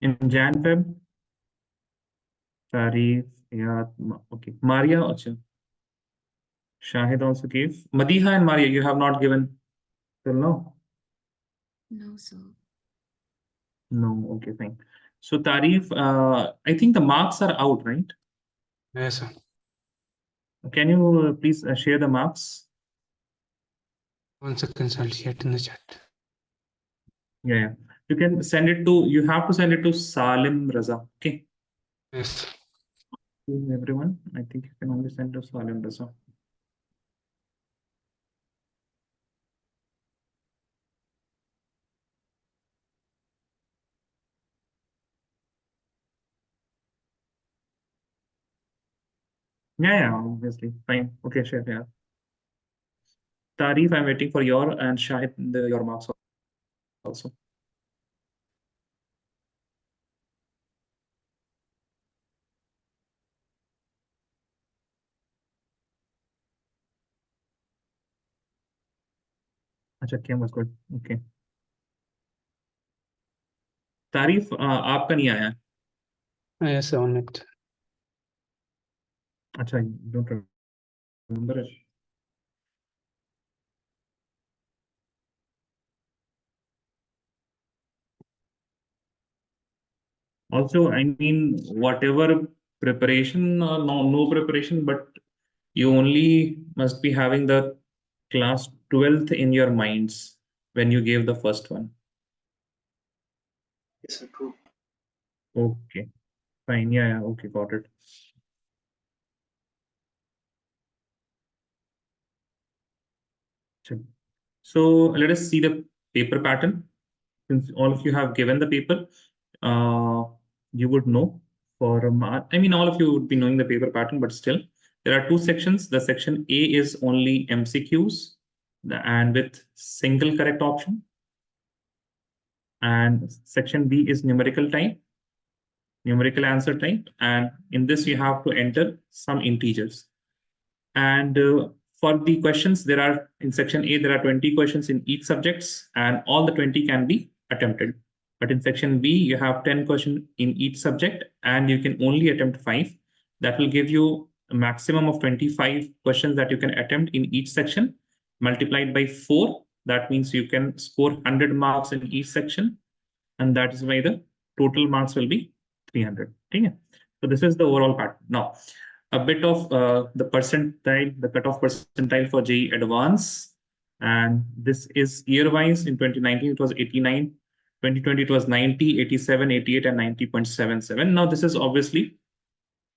In Jan Feb, Tarif, yeah, okay. Maria also. Shahid also gave. Madiha and Maria, you have not given till now? No, sir. No, okay, fine. So Tarif, I think the marks are out, right? Yes, sir. Can you please share the marks? 1 second, I'll share it in the chat. Yeah. You can send it to, you have to send it to Salim Raza. Okay. Yes. Everyone, I think you can only send to Salim Raza. Yeah, obviously. Fine. Okay, sure. Yeah. Tarif, I'm waiting for your and Shahid your marks also. अच्छा क्या was good. Okay. तारीफ आपका नहीं आया. Yes, sir, on it. अच्छा, don't remember it. Also, I mean, whatever preparation, no preparation, but you only must be having the class 12th in your minds when you gave the first one. Yes, sir, true. Okay, fine. Yeah, okay, got it. So let us see the paper pattern. Since all of you have given the paper, you would know for I mean, all of you would be knowing the paper pattern, but still, there are two sections. The section A is only MCQs and with single correct option. And section B is numerical type, numerical answer type. And in this, you have to enter some integers. And for the questions, there are in section A, there are 20 questions in each subjects, and all the 20 can be attempted. But in section B, you have 10 questions in each subject, and you can only attempt 5. That will give you a maximum of 25 questions that you can attempt in each section, multiplied by 4. That means you can score 100 marks in each section, and that is why the total marks will be 300. Okay? So this is the overall pattern. Now, a bit of the percentile, the cutoff percentile for JEE Advance. And this is year-wise. In 2019, it was 89. 2020, it was 90, 87, 88, and 90.77. Now, this is obviously,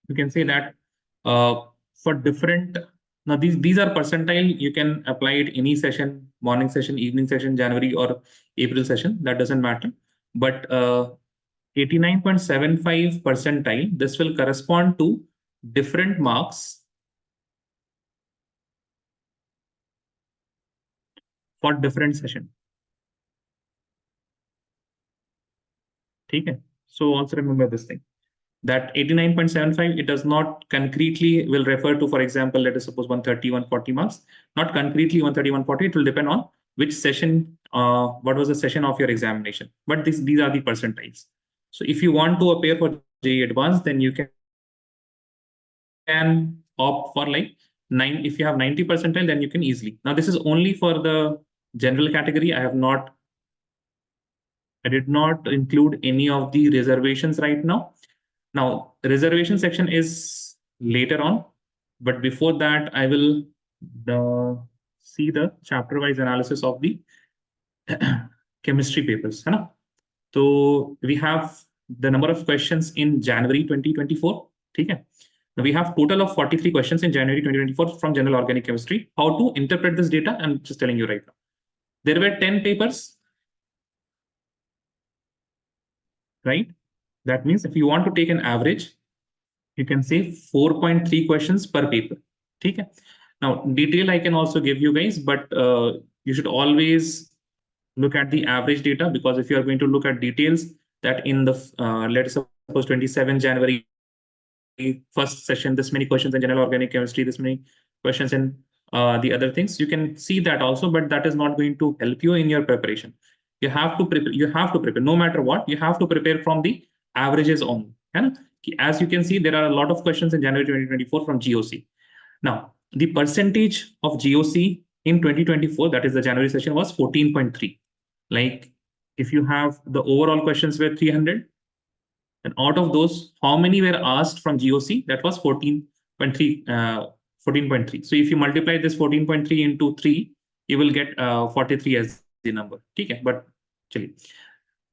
you can say that for different, now these are percentile. You can apply it any session, morning session, evening session, January or April session. That doesn't matter. But 89.75 percentile, this will correspond to different marks for different session. Okay. So also remember this thing, that 89.75, it does not concretely will refer to, for example, let us suppose 130, 140 marks, not concretely 130, 140. It will depend on which session, what was the session of your examination. But these are the percentiles. So if you want to appear for JEE Advanced, then you can opt for like 9. If you have 90 percentile, then you can easily. Now this is only for the general category. I did not include any of the reservations right now. Now, the reservation section is later on, but before that, I will see the chapter-wise analysis of the chemistry papers. So we have the number of questions in January 2024. Okay. Now we have total of 43 questions in January 2024 from general organic chemistry. How to interpret this data? I'm just telling you right now. There were 10 papers, right? That means if you want to take an average, you can say 4.3 questions per paper. Okay. Now, detail I can also give you guys, but you should always look at the average data, because if you are going to look at details, that in the let's suppose 27 January first session, this many questions in general organic chemistry, this many questions in the other things, you can see that also, but that is not going to help you in your preparation. You have to prepare. You have to prepare no matter what. You have to prepare from the averages only. As you can see, there are a lot of questions in January 2024 from GOC. Now, the percentage of GOC in 2024, that is the January session, was 14.3. Like, if you have the overall questions were 300, and out of those, how many were asked from GOC? That was 14.3. 14.3. So if you multiply this 14.3 into 3, you will get 43 as the number. Okay, but actually,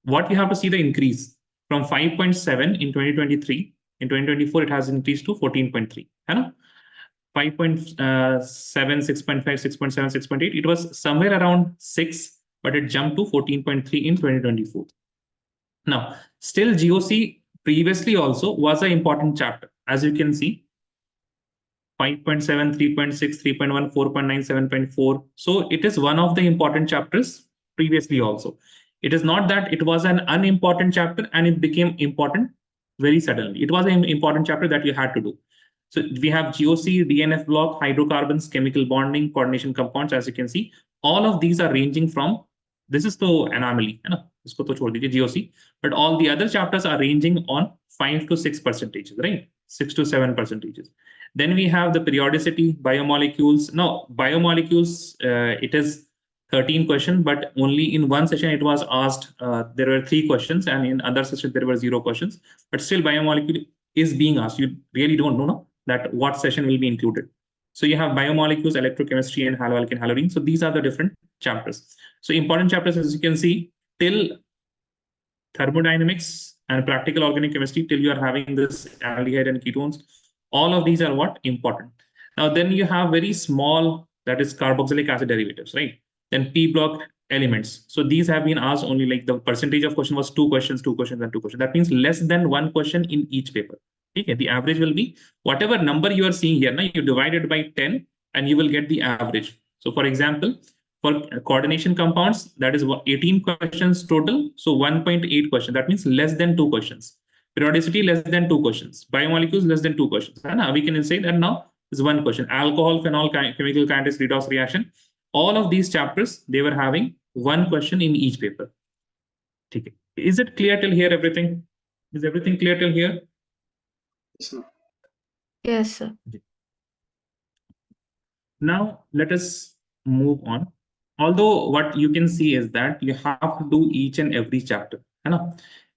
what you have to see the increase from 5.7 in 2023. In 2024, it has increased to 14.3. 5.7, 6.5, 6.7, 6.8. It was somewhere around 6, but it jumped to 14.3 in 2024. Now, still GOC previously also was an important chapter. As you can see, 5.7, 3.6, 3.1, 4.9, 7.4. So it is one of the important chapters previously also. It is not that it was an unimportant chapter and it became important very suddenly. It was an important chapter that you had to do. So we have GOC, DNF block, hydrocarbons, chemical bonding, coordination compounds, as you can see. All of these are ranging from, this is the anomaly, GOC, but all the other chapters are ranging on 5 to 6 percentages, right? 6 to 7 percentages. Then we have the periodicity, biomolecules. Now, biomolecules, it is 13 questions, but only in one session it was asked, there were 3 questions, and in other sessions there were 0 questions. But still, biomolecule is being asked. You really don't know that what session will be included. So you have biomolecules, electrochemistry, and haloalkane halorine. So these are the different chapters. So important chapters, as you can see, till thermodynamics and practical organic chemistry, till you are having this aldehyde and ketones. All of these are what? Important. Now, then you have very small, that is carboxylic acid derivatives, right? Then P block elements. So these have been asked only, like the percentage of question was 2 questions, 2 questions, and 2 questions. That means less than 1 question in each paper. Okay, the average will be whatever number you are seeing here. Now you divide it by 10 and you will get the average. So for example, for coordination compounds, that is 18 questions total. So 1.8 questions. That means less than 2 questions. Periodicity less than 2 questions. Biomolecules less than 2 questions. And we can say that now is 1 question. Alcohol, phenol, chemical kinetics, redox reaction. All of these chapters, they were having 1 question in each paper. Okay. Is it clear till here, everything? Is everything clear till here? Yes, sir. Now, let us move on. Although what you can see is that you have to do each and every chapter.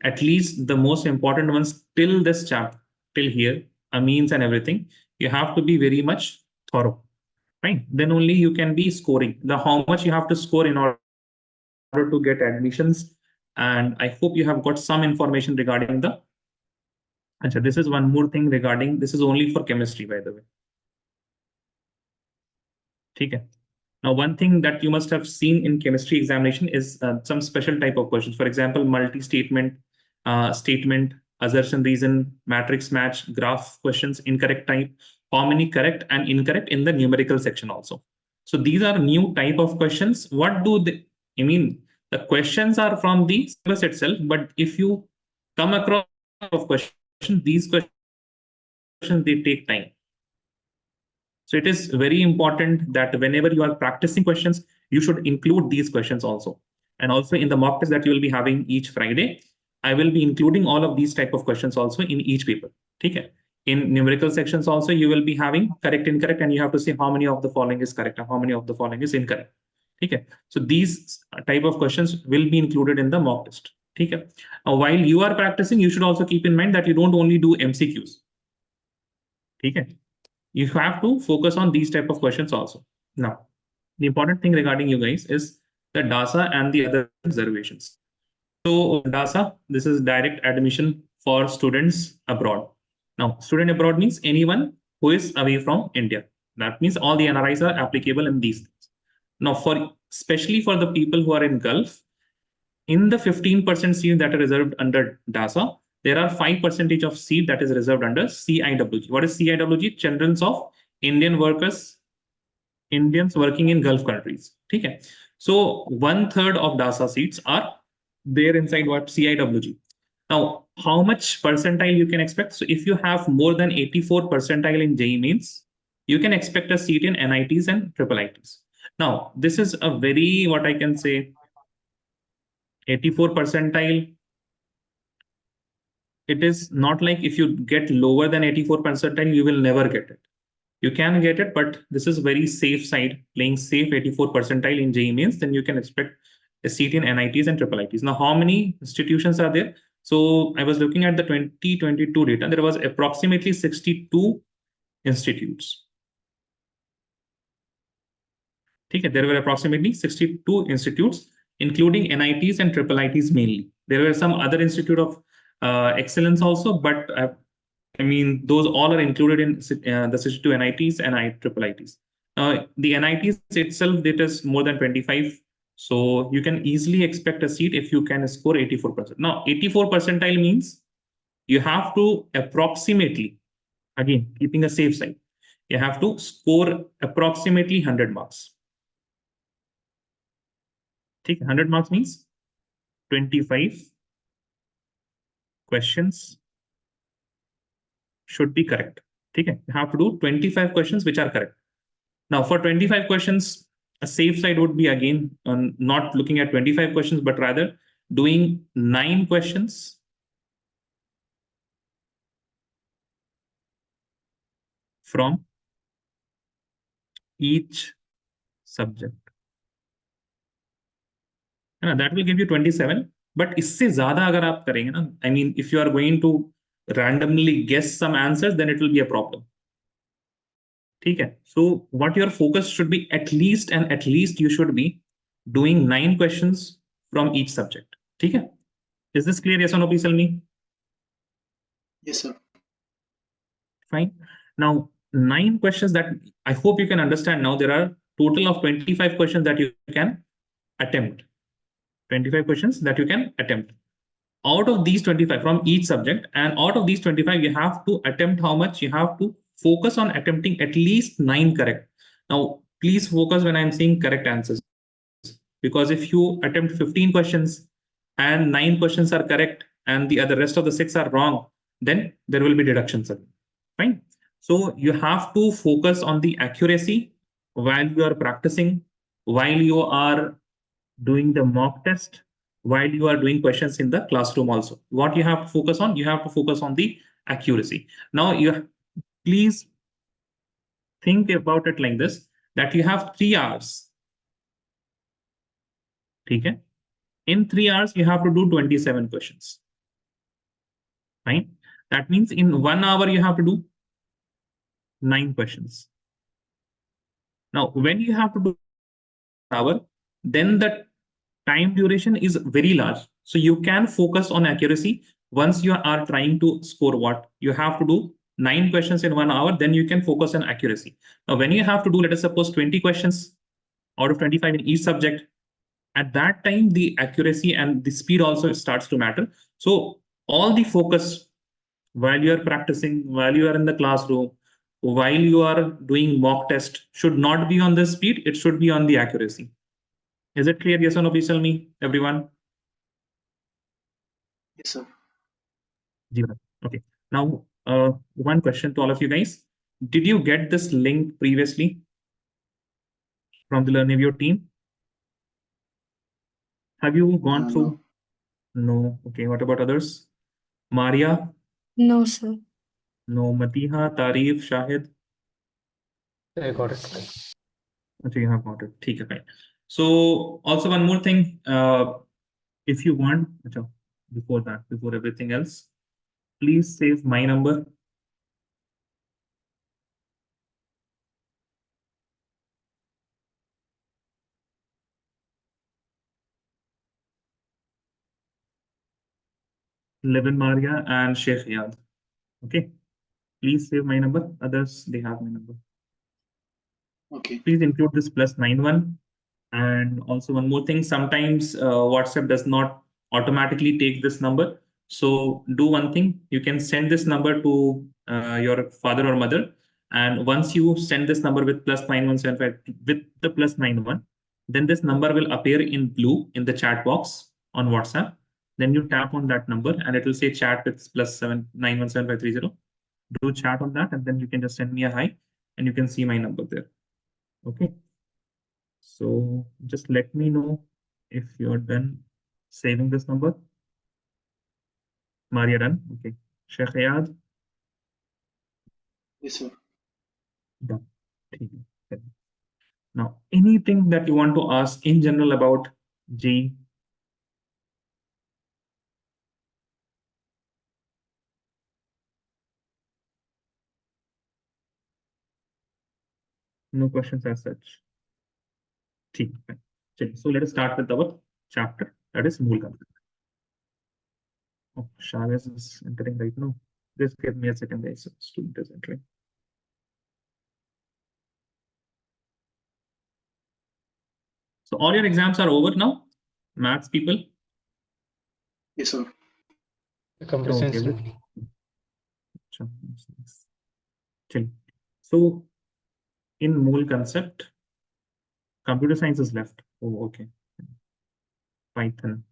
At least the most important ones till this chapter, till here, amines and everything, you have to be very much thorough. Right? Then only you can be scoring. The how much you have to score in order to get admissions. And I hope you have got some information regarding the. This is one more thing regarding, this is only for chemistry, by the way. Okay. Now, one thing that you must have seen in chemistry examination is some special type of questions. For example, multi-statement, statement, assertion, reason, matrix match, graph questions, incorrect type, how many correct and incorrect in the numerical section also. So these are new type of questions. What do they, I mean, the questions are from the syllabus itself, but if you come across of questions, these questions, they take time. So it is very important that whenever you are practicing questions, you should include these questions also. And also in the mock test that you will be having each Friday, I will be including all of these type of questions also in each paper. Okay. In numerical sections also, you will be having correct, incorrect, and you have to say how many of the following is correct and how many of the following is incorrect. Okay. So these type of questions will be included in the mock test. Okay. Now, while you are practicing, you should also keep in mind that you don't only do MCQs. Okay. You have to focus on these type of questions also. Now, the important thing regarding you guys is the DASA and the other observations. So DASA, this is direct admission for students abroad. Now, student abroad means anyone who is away from India. That means all the NRIs are applicable in these things. Now, especially for the people who are in Gulf, in the 15% seat that are reserved under DASA, there are 5% of seat that is reserved under CIWG. What is CIWG? Children of Indian workers, Indians working in Gulf countries. Okay. So 1/3 of DASA seats are there inside what? CIWG. Now, how much percentile you can expect? So if you have more than 84 percentile in JEE means, you can expect a seat in NITs and triple ITs. Now, this is a very, what I can say, 84 percentile. it is not like if you get lower than 84 percentile, you will never get it. You can get it, but this is very safe side, playing safe 84 percentile in JEE Mains, then you can expect a seat in NITs and triple ITs. Now, how many institutions are there? So I was looking at the 2022 data. There was approximately 62 institutes. Okay, there were approximately 62 institutes, including NITs and triple ITs mainly. There were some other institute of excellence also, but I mean, those all are included in the 62 NITs and triple ITs. The NITs itself, it is more than 25. So you can easily expect a seat if you can score 84%. Now, 84 percentile means you have to approximately, again, keeping a safe side, you have to score approximately 100 marks. 100 marks means 25 questions should be correct. You have to do 25 questions which are correct. Now, for 25 questions, a safe side would be, again, not looking at 25 questions, but rather doing 9 questions from each subject. That will give you 27. But इससे ज़्यादा अगर आप करेंगे ना, I mean, if you are going to randomly guess some answers, then it will be a problem. So what your focus should be, at least you should be doing 9 questions from each subject. Is this clear? Yes or no? Please tell me. Yes, sir. Fine. Now, 9 questions that I hope you can understand now. There are total of 25 questions that you can attempt. 25 questions that you can attempt. Out of these 25 from each subject, and out of these 25, you have to attempt how much? You have to focus on attempting at least 9 correct. Now, please focus when I'm saying correct answers, because if you attempt 15 questions and 9 questions are correct and the other rest of the 6 are wrong, then there will be deductions. Fine. So you have to focus on the accuracy while you are practicing, while you are doing the mock test, while you are doing questions in the classroom also. What you have to focus on? You have to focus on the accuracy. Now, please think about it like this, that you have 3 hours. Okay? In 3 hours, you have to do 27 questions. Fine. That means in 1 hour, you have to do 9 questions. Now, when you have to do 1 hour, then the time duration is very large. So you can focus on accuracy once you are trying to score what? You have to do 9 questions in 1 hour, then you can focus on accuracy. Now, when you have to do, let us suppose 20 questions out of 25 in each subject, at that time, the accuracy and the speed also starts to matter. So all the focus while you are practicing, while you are in the classroom, while you are doing mock test should not be on the speed, it should be on the accuracy. Is it clear? Yes or no? Please tell me, everyone. Yes, sir. Okay. Now, one question to all of you guys. Did you get this link previously from the Learnivio team? Have you gone through? No. Okay. What about others? Maria? No, sir. No. Matiha, Tarif, Shahid? I got it. Okay, you have got it. Okay, fine. So also one more thing, if you want, before everything else, please save my number. Levin Maria and Sheikh Yad. Okay, please save my number. Others, they have my number. Okay. Please include this +91. And also one more thing, sometimes WhatsApp does not automatically take this number. So do one thing, you can send this number to your father or mother. And once you send this number with +9175 with the +91, then this number will appear in blue in the chat box on WhatsApp. Then you tap on that number and it will say chat with +7917530. Do chat on that and then you can just send me a hi and you can see my number there. Okay. So just let me know if you're done saving this number. Maria done. Okay. Sheikh Ayad. Yes, sir. Done. Okay. Now, anything that you want to ask in general about JEE? No questions as such. Fine. So let us start with our chapter, that is Mool concept. Oh, Chavez is entering right now. Just give me a second, guys. Student is entering. So all your exams are over now, maths people. Yes, sir. The computer science Okay. remaining. So in Mool concept, computer science is left. Oh, okay. Python.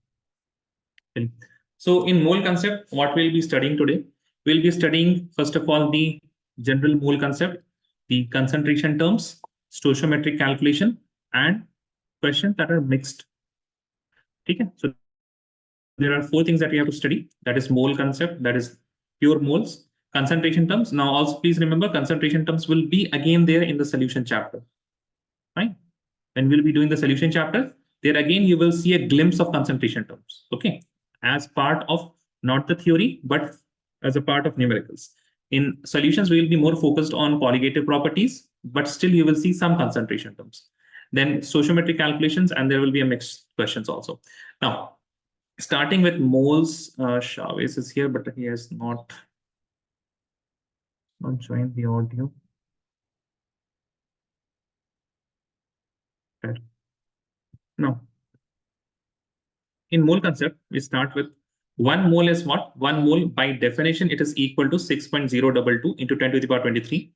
So in mole concept, what we'll be studying today, we'll be studying first of all the general mole concept, the concentration terms, stoichiometric calculation, and questions that are mixed. Okay, so there are 4 things that we have to study. That is mole concept, that is pure moles, concentration terms. Now also please remember concentration terms will be again there in the solution chapter. Right? When we'll be doing the solution chapter, there again you will see a glimpse of concentration terms. Okay, as part of not the theory, but as a part of numericals. In solutions, we will be more focused on colligative properties, but still you will see some concentration terms. Then stoichiometric calculations, and there will be a mixed questions also. Now, starting with moles, Chavez is here, but he has not joined the audio. Right. Now, in mole concept, we start with 1 mole is what? 1 mole by definition, it is equal to 6.022 into 10 to the power 23.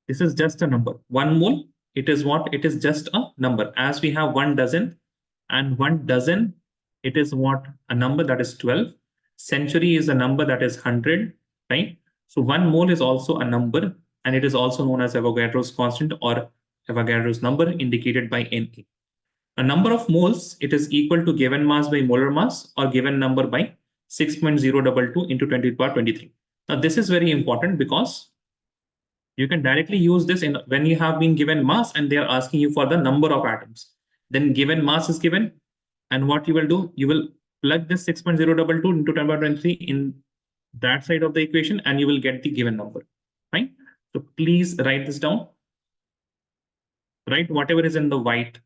This is just a number. 1 mole, it is what? It is just a number. As we have 1 dozen, and 1 dozen, it is what? A number that is 12. Century is a number that is 100, right? So 1 mole is also a number, and it is also known as Avogadro's constant or Avogadro's number indicated by Na. A number of moles, it is equal to given mass by molar mass or given number by 6.022 into 10 to the power 23. Now, this is very important because you can directly use this in when you have been given mass and they are asking you for the number of atoms. Then given mass is given, and what you will do, you will plug this 6.022 into 10 to the power 23 in that side of the equation, and you will get the given number. Right? So please write this down. Write whatever is in the white.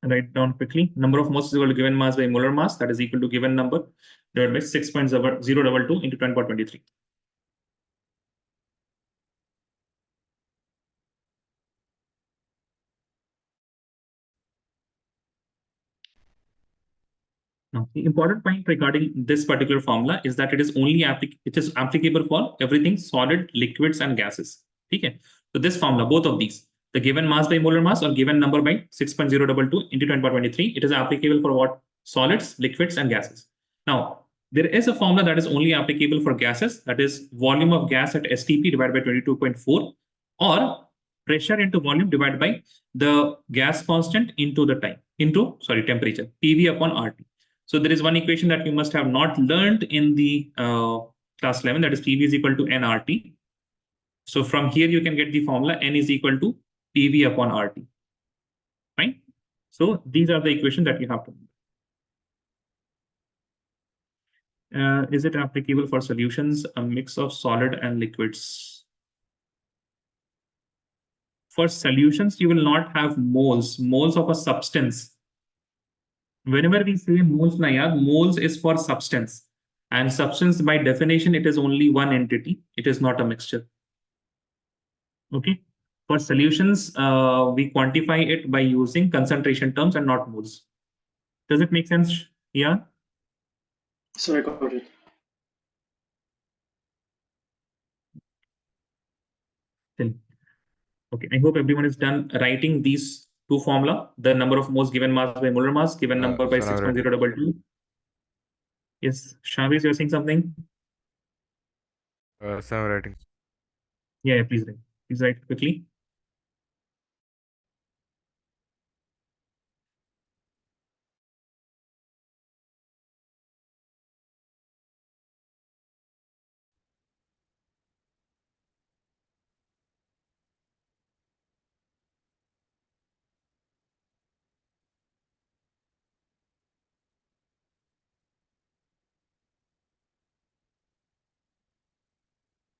Write down quickly. Number of moles is equal to given mass by molar mass, that is equal to given number divided by 6.022 into 10 to the power 23. Now, the important point regarding this particular formula is that it is only applicable for everything solid, liquids, and gases. Okay. So this formula, both of these, the given mass by molar mass or given number by 6.022 into 10 to the power 23, it is applicable for what? Solids, liquids, and gases. Now, there is a formula that is only applicable for gases, that is volume of gas at STP divided by 22.4, or pressure into volume divided by the gas constant into the temperature, PV upon RT. So there is one equation that you must have not learned in the class 11, that is PV is equal to nRT. So from here you can get the formula N is equal to PV upon RT. Right? So these are the equations that you have to remember. Is it applicable for solutions, a mix of solid and liquids? For solutions, you will not have moles of a substance. Whenever we say moles, moles is for substance. And substance, by definition, it is only one entity. It is not a mixture. Okay. For solutions, we quantify it by using concentration terms and not moles. Does it make sense? Yeah. So I got it. Okay. I hope everyone is done writing these 2 formula. The number of moles given mass by molar mass, given number by 6.022. Yes. Chavez, you're saying something? So I'm writing. Yeah, please write. Please write quickly.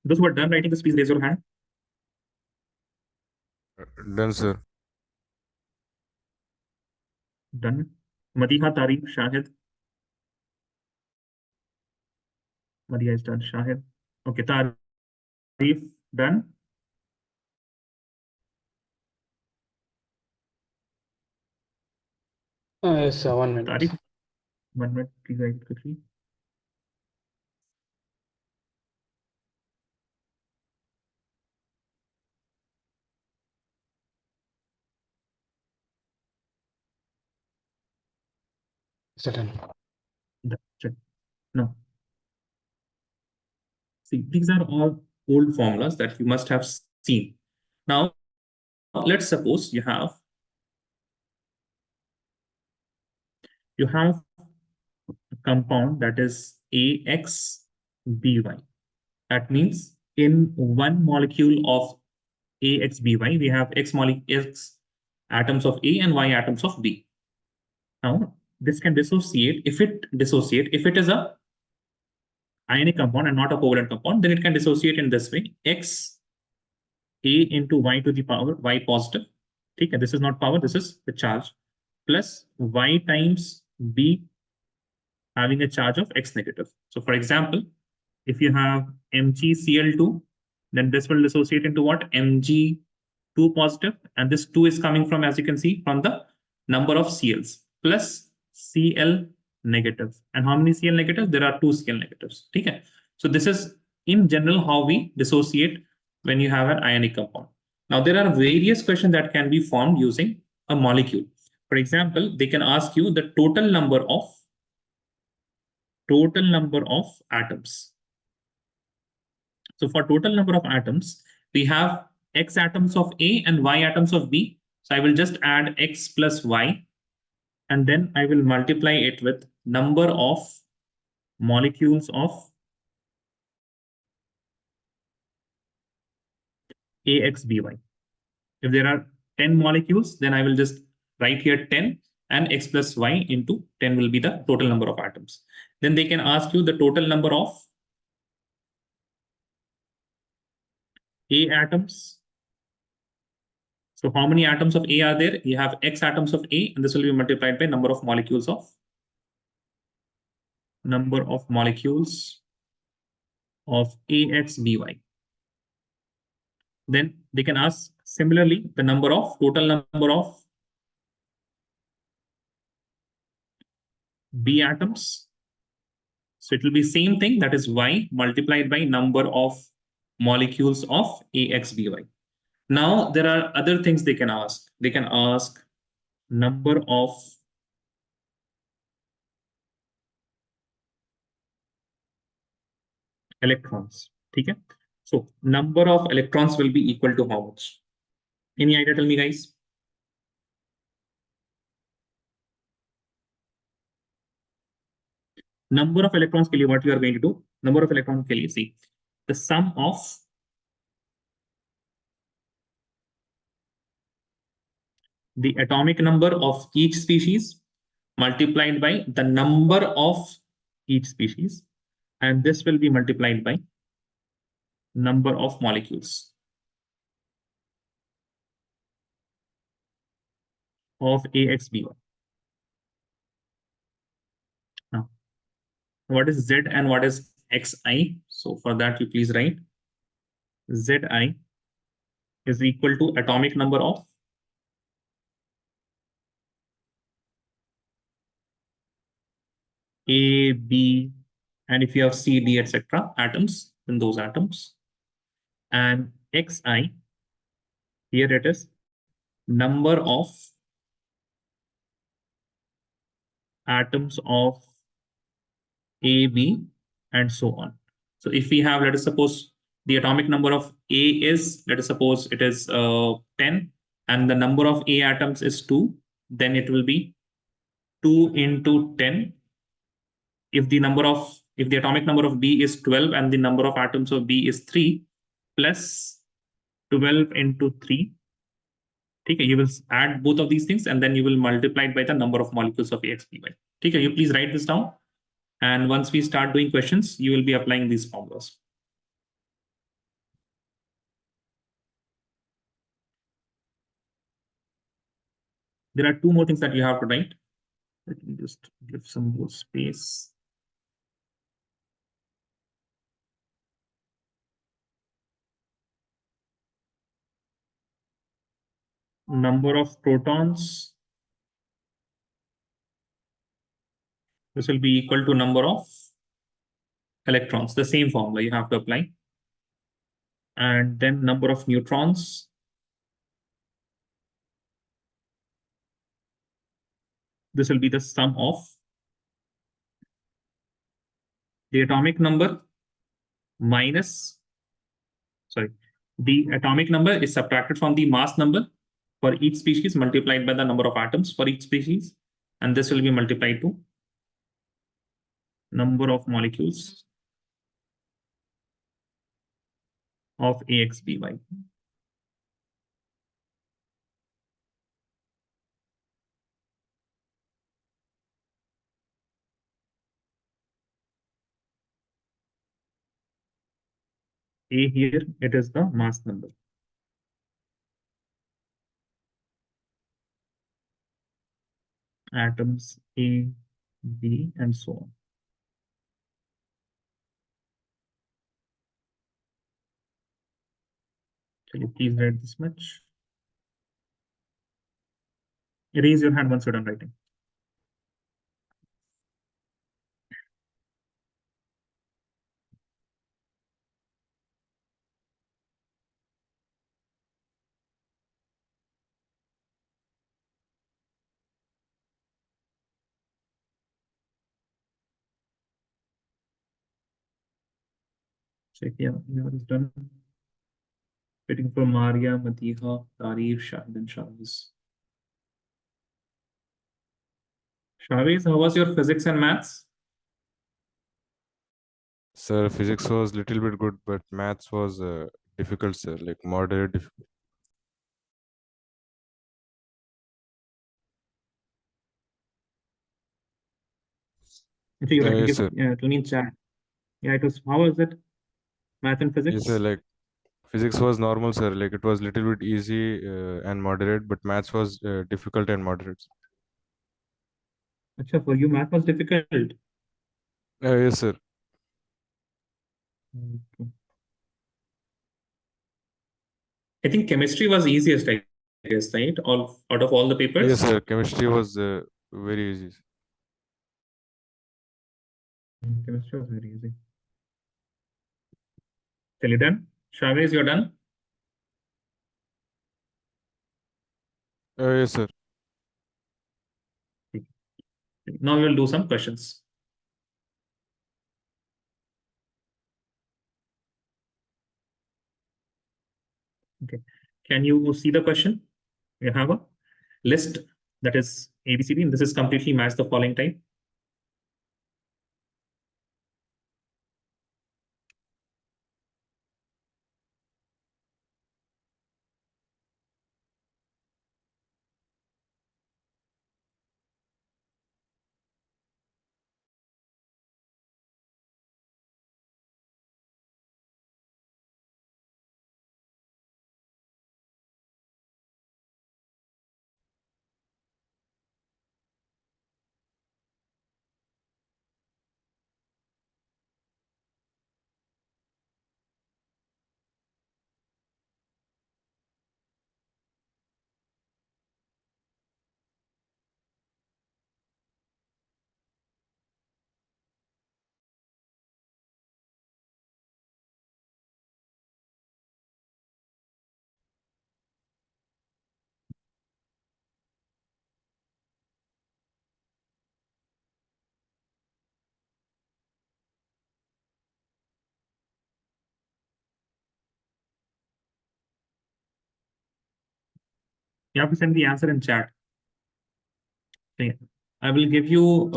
Those who are done writing this, please raise your hand. Done, sir. Done. Madiha, Tarif, Shahid. Madiha is done. Shahid. Okay, Tarif, done. Yes, 1 minute. Tarif, 1 minute, please write quickly. Certain. Check. No. See, these are all old formulas that you must have seen. Now, let's suppose you have a compound that is AXBY. That means in one molecule of AXBY, we have X atoms of A and Y atoms of B. Now, this can dissociate. If it is a ionic compound and not a covalent compound, then it can dissociate in this way: X A into Y to the power Y positive. Okay, this is not power, this is the charge, plus Y times B having a charge of X negative. So for example, if you have MgCl2, then this will dissociate into what? Mg2 positive, and this 2 is coming from, as you can see, from the number of Cls, plus Cl negative. And how many Cl negatives? There are 2 Cl negatives. Okay. So this is in general how we dissociate when you have an ionic compound. Now there are various questions that can be formed using a molecule. For example, they can ask you the total number of atoms. So for total number of atoms, we have X atoms of A and Y atoms of B. So I will just add X plus Y, and then I will multiply it with number of molecules of AXBY. If there are 10 molecules, then I will just write here 10, and X plus Y into 10 will be the total number of atoms. Then they can ask you the total number of A atoms. So how many atoms of A are there? You have X atoms of A, and this will be multiplied by number of molecules of AXBY. Then they can ask similarly the total number of B atoms. So it will be same thing, that is Y multiplied by number of molecules of AXBY. Now there are other things they can ask. They can ask number of electrons. Okay. So number of electrons will be equal to how much? Any idea? Tell me, guys. Number of electrons ke liye what you are going to do? Number of electrons ke liye, see, the sum of the atomic number of each species multiplied by the number of each species, and this will be multiplied by number of molecules of AXBY. Now, what is Z and what is XI? So for that, you please write ZI is equal to atomic number of A, B, and if you have C, D, etc. atoms, then those atoms. And XI, here it is number of atoms of A, B, and so on. So if we have, let us suppose the atomic number of A is, let us suppose it is 10, and the number of A atoms is 2, then it will be 2 into 10. If the atomic number of B is 12 and the number of atoms of B is 3, plus 12 into 3. Okay, you will add both of these things and then you will multiply it by the number of molecules of AXBY. Okay, you please write this down. And once we start doing questions, you will be applying these formulas. There are two more things that you have to write. Let me just give some more space. Number of protons. This will be equal to number of electrons, the same formula you have to apply. And then number of neutrons. This will be the sum of the atomic number minus, sorry, the atomic number is subtracted from the mass number for each species multiplied by the number of atoms for each species. And this will be multiplied to number of molecules of AXBY. A here, it is the mass number. Atoms A, B, and so on. Can you please write this much? Raise your hand once you're done writing. Check, yeah, yours is done. Waiting for Maria, Madiha, Tarif, Shahid, and Shahis. Shahis, how was your physics and maths? Sir, physics was little bit good, but maths was difficult, sir. Like moderate difficult. Okay, you Yes, sir. tell me in chat. Yeah, it was. How was it? Math and physics? Yes, sir. Like physics was normal, sir. Like it was little bit easy and moderate, but maths was difficult and moderate. Acha, for you, math was difficult. Yes, sir. Okay. I think chemistry was easiest, I guess, right? All out of all the papers. Yes, sir. Chemistry was very easy. Chemistry was very easy. Tell you done? Shahis, you're done? Yes, sir. Now we will do some questions. Okay. Can you see the question? You have a list that is ABCD, and this is completely match the following type. You have to send the answer in chat. Okay. I will give you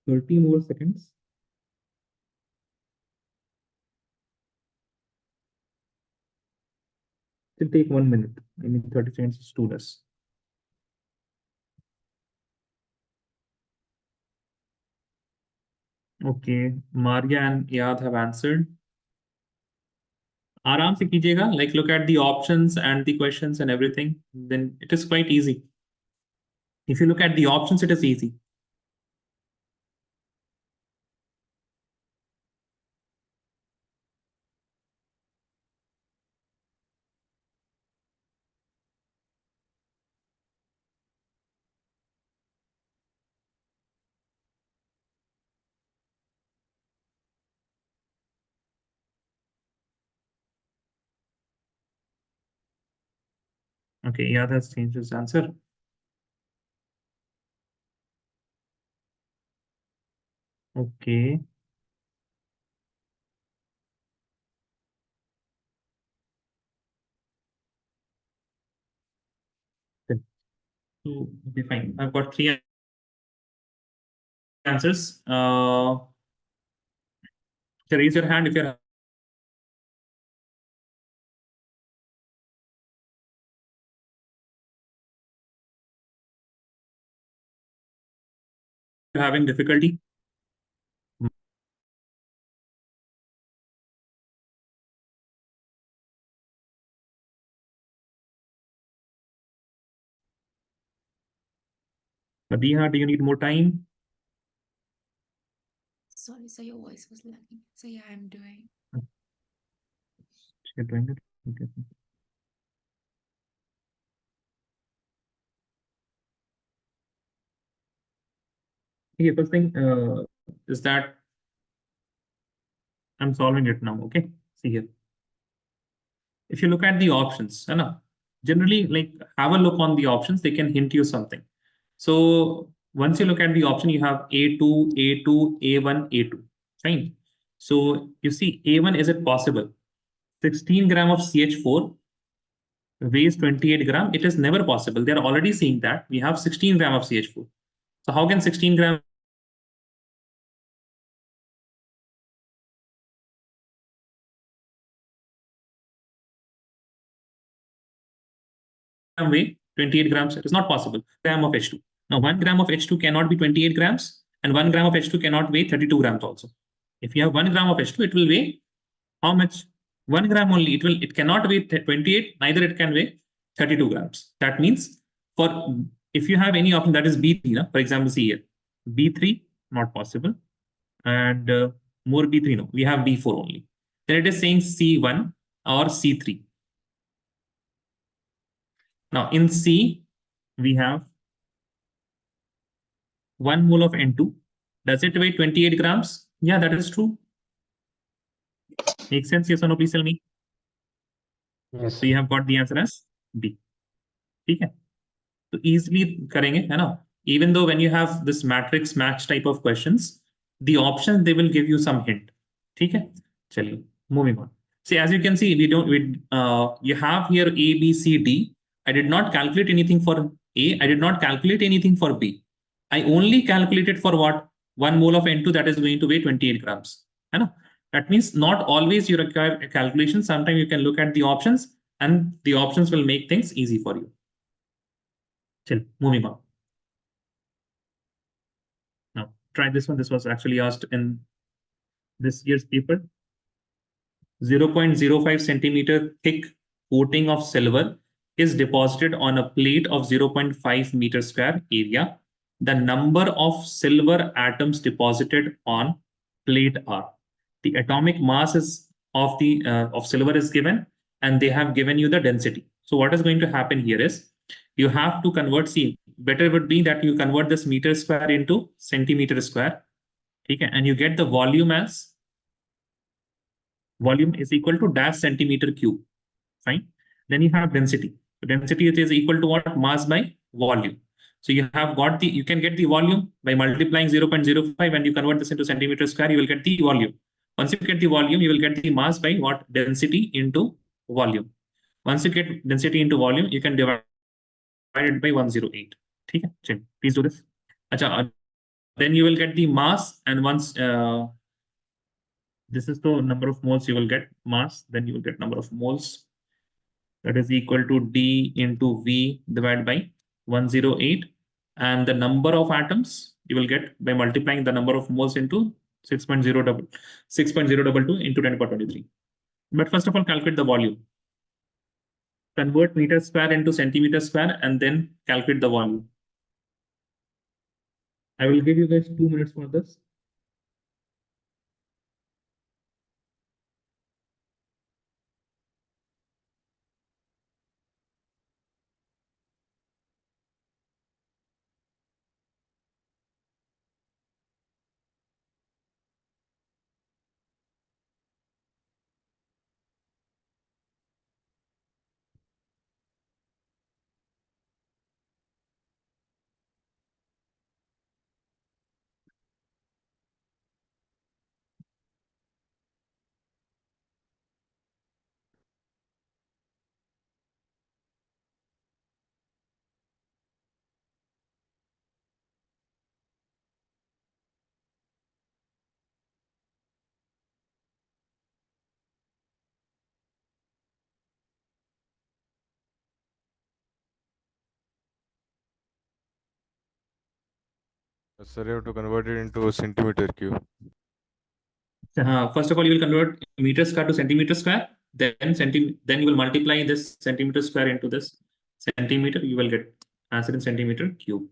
30 more seconds. It will take 1 minute. I mean, 30 seconds is too less. Okay, Maria and Iyad have answered. आराम से कीजिएगा, like look at the options and the questions and everything, then it is quite easy. If you look at the options, it is easy. Okay, yeah, that's changed his answer. Okay. Good. So, okay, fine. I've got 3 answers. So raise your hand if you're having difficulty. Madiha, do you need more time? Sorry, sir, your voice was lagging. So yeah, I'm doing. You're doing it. Okay. Okay, first thing is that I'm solving it now. Okay, see here. If you look at the options, generally, like, have a look on the options. They can hint you something. So once you look at the option, you have A2, A2, A1, A2. Fine. So you see A1, is it possible? 16 gram of CH4 weighs 28 gram. It is never possible. They're already seeing that we have 16 gram of CH4. So how can 16 gram weigh 28 grams? It is not possible. Gram of H2. Now 1 gram of H2 cannot be 28 grams, and 1 gram of H2 cannot weigh 32 grams also. If you have 1 gram of H2, it will weigh how much? 1 gram only. It cannot weigh 28, neither it can weigh 32 grams. That means for if you have any option that is B3, for example, see here, B3, not possible. And more B3, no, we have B4 only. Then it is saying C1 or C3. Now in C, we have 1 mole of N2. Does it weigh 28 grams? Yeah, that is true. Makes sense? Yes or no? Please tell me. Yes. So you have got the answer as B. Okay. So easily करेंगे, है ना? Even though when you have this matrix match type of questions, the options they will give you some hint. ठीक है? चलिए, moving on. See, as you can see, you have here A, B, C, D. I did not calculate anything for A. I did not calculate anything for B. I only calculated for what? 1 mole of N2, that is going to weigh 28 grams. है ना? That means not always you require a calculation. Sometimes you can look at the options, and the options will make things easy for you. Chill, moving on. Now, try this one. This was actually asked in this year's paper. 0.05 centimeter thick coating of silver is deposited on a plate of 0.5 meter square area. The number of silver atoms deposited on plate are. The atomic mass of silver is given, and they have given you the density. So what is going to happen here is you have to convert. See, better would be that you convert this meter square into centimeter square. Okay, and you get the volume as volume is equal to dash centimeter cube. Fine. Then you have density. So density is equal to what? Mass by volume. So you have got you can get the volume by multiplying 0.05, and you convert this into centimeter square, you will get the volume. Once you get the volume, you will get the mass by what? Density into volume. Once you get density into volume, you can divide it by 108. Okay? Please do this. Then you will get the mass, and once this is the number of moles you will get mass, then you will get number of moles. That is equal to D into V divided by 108. And the number of atoms you will get by multiplying the number of moles into 6.022 into 10 power 23. But first of all, calculate the volume. Convert meter square into centimeter square and then calculate the volume. I will give you guys 2 minutes for this. Sir, you have to convert it into centimeter cube. First of all, you will convert meter square to centimeter square. Then then you will multiply this centimeter square into this centimeter. You will get answer in centimeter cube.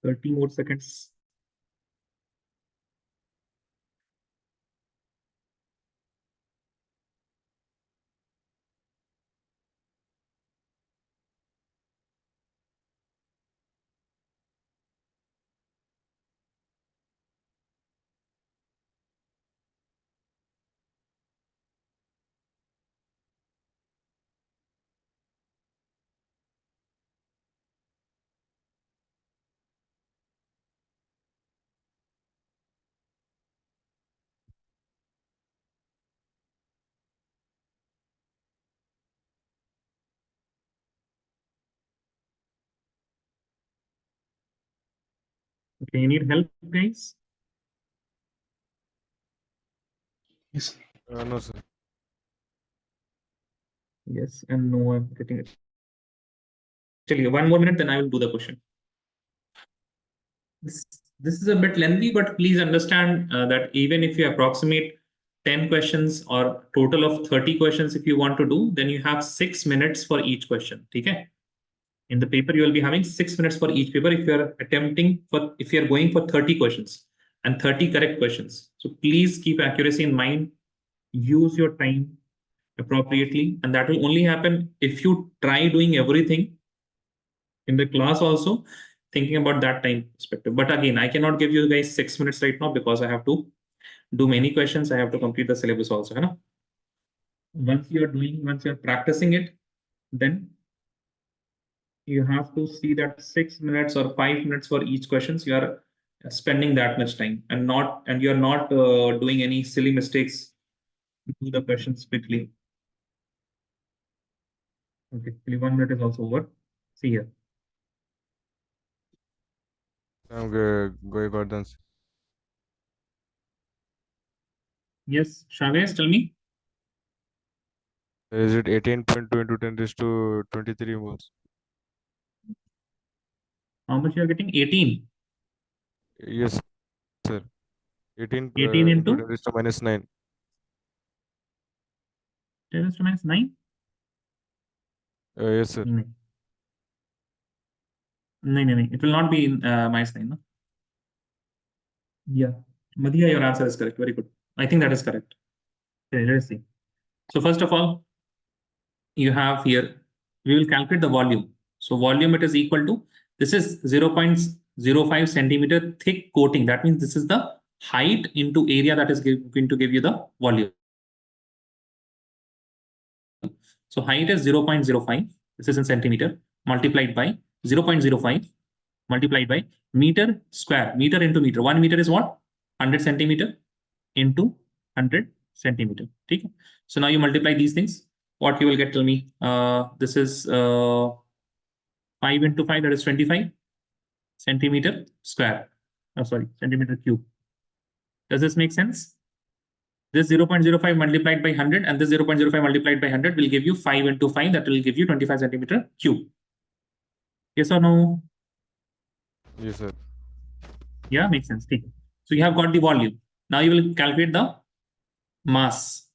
Thirty more seconds. Okay, you need help, guys? Yes. No, sir. Yes and no. I'm getting it. Tell you 1 more minute, then I will do the question. This is a bit lengthy, but please understand that even if you approximate 10 questions or total of 30 questions, if you want to do, then you have 6 minutes for each question. Okay. In the paper, you will be having 6 minutes for each paper if you are going for 30 questions and 30 correct questions. So please keep accuracy in mind, use your time appropriately, and that will only happen if you try doing everything in the class also, thinking about that time perspective. But again, I cannot give you guys 6 minutes right now because I have to do many questions. I have to complete the syllabus also. You know? Once you're practicing it, then you have to see that 6 minutes or 5 minutes for each questions. You are spending that much time and you're not doing any silly mistakes. Do the questions quickly. Okay, 1 minute is also over. See here. I'm going for the answer. Yes, Chavez, tell me. Is it 18.2 into 10 raised to 23 moles? How much you are getting? 18. Yes, sir. 18 18 into into 10 raised to minus 9. 10 raised to minus 9? Yes, sir. No. No. It will not be in minus 9. No? Yeah. Madhya, your answer is correct. Very good. I think that is correct. Okay, let's see. So first of all, you have here, we will calculate the volume. So volume, it is equal to, this is 0.05 centimeter thick coating. That means this is the height into area that is going to give you the volume. So height is 0.05. This is in centimeter multiplied by 0.05 multiplied by meter square. Meter into meter. 1 meter is what? 100 centimeter into 100 centimeter. Okay. So now you multiply these things. What you will get, tell me. This is 5 into 5, that is 25 centimeter square. Oh, sorry, centimeter cube. Does this make sense? This 0.05 multiplied by 100 and this 0.05 multiplied by 100 will give you 5 into 5. That will give you 25 centimeter cube. Yes or no? Yes, sir. Yeah, makes sense. Okay. So you have got the volume. Now you will calculate the mass.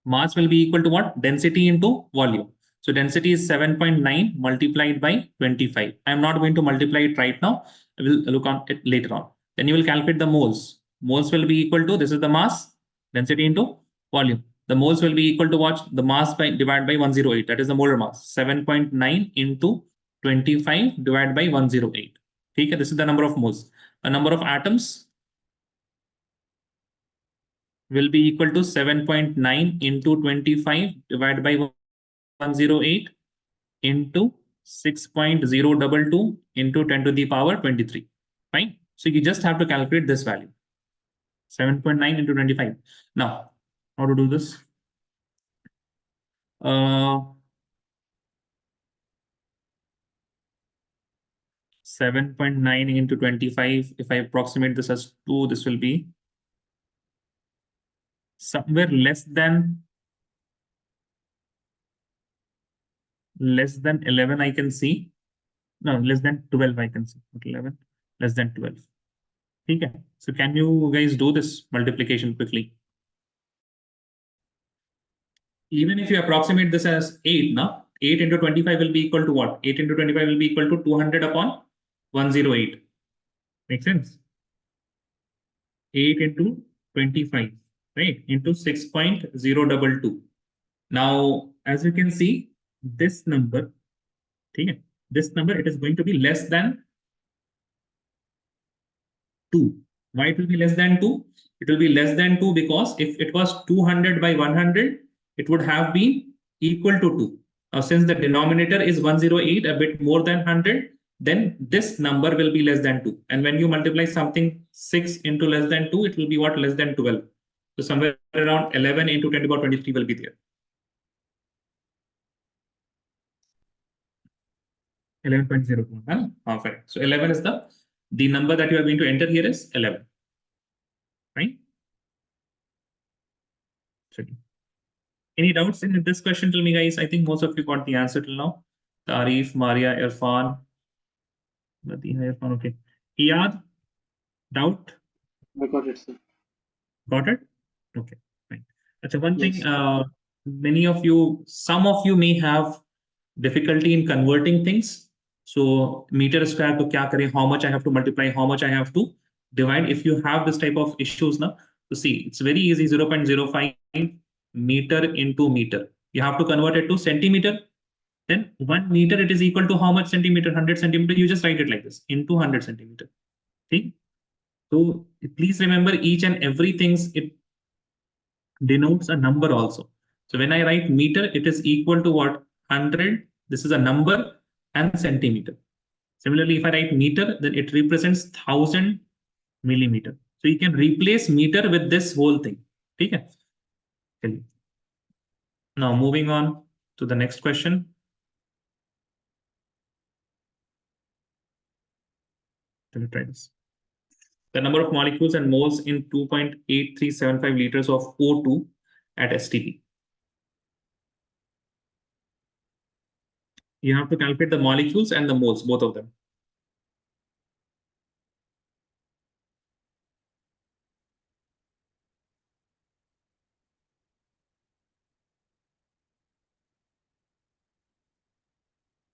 Mass will be equal to what? Density into volume. So density is 7.9 multiplied by 25. I am not going to multiply it right now. I will look on it later on. Then you will calculate the moles. Moles will be equal to, this is the mass, density into volume. The moles will be equal to what? The mass by divided by 108. That is the molar mass. 7.9 into 25 divided by 108. Okay, this is the number of moles. The number of atoms will be equal to 7.9 into 25 divided by 108 into 6.022 into 10 to the power 23. Fine. So you just have to calculate this value. 7.9 into 25. Now, how to do this? 7.9 into 25. If I approximate this as 2, this will be somewhere less than 11, I can see. No, less than 12, I can see. Not 11, less than 12. Okay. So can you guys do this multiplication quickly? Even if you approximate this as 8, now 8 into 25 will be equal to what? 8 into 25 will be equal to 200 upon 108. Make sense? 8 into 25, right? Into 6.022. Now, as you can see, this number, okay, this number, it is going to be less than 2. Why it will be less than 2? It will be less than 2 because if it was 200 by 100, it would have been equal to 2. Now, since the denominator is 108, a bit more than 100, then this number will be less than 2. And when you multiply something 6 into less than 2, it will be what? Less than 12. So somewhere around 11 into 10 to the power 23 will be there. 11.02. Fine. So 11 is the number that you are going to enter here is 11. Right? Any doubts in this question till me, guys? I think most of you got the answer till now. Tarif, Maria, Irfan. Irfan, okay. Iyad, doubt? I got it, sir. Got it? Okay, fine. Achha, one Yes. thing, many of you, some of you may have difficulty in converting things. So meter square to kya kare, how much I have to multiply, how much I have to divide. If you have this type of issues now, to see, it's very easy, 0.05 meter into meter. You have to convert it to centimeter. Then 1 meter, it is equal to how much centimeter? 100 centimeter. You just write it like this, into 100 centimeter. Okay. So please remember each and everything, it denotes a number also. So when I write meter, it is equal to what? 100. This is a number and centimeter. Similarly, if I write meter, then it represents 1000 millimeter. So you can replace meter with this whole thing. Okay. Now moving on to the next question. Let me try this. The number of molecules and moles in 2.8375 liters of O2 at STP. You have to calculate the molecules and the moles, both of them.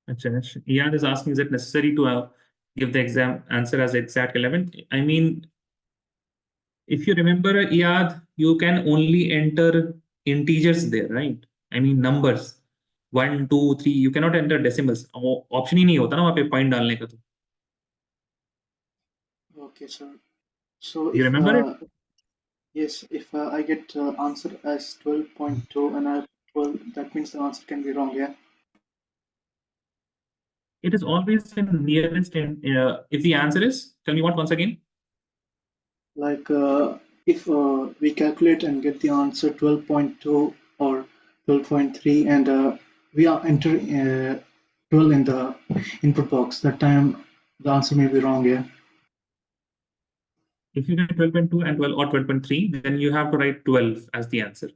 Iyad is asking, is it necessary to give the exam answer as exact 11? I mean, if you remember, Iyad, you can only enter integers there, right? I mean, numbers. 1, 2, 3, you cannot enter decimals. Option ही नहीं होता ना वहाँ पे point डालने का तो. Okay, sir. So You if remember it? yes, if I get answer as 12.2 and I have 12, that means the answer can be wrong, yeah? It is always in nearest. If the answer is, tell me what once again. Like if we calculate and get the answer 12.2 or 12.3 and we are entering 12 in the input box, that time the answer may be wrong, yeah? If you get 12.2 and 12 or 12.3, then you have to write 12 as the answer.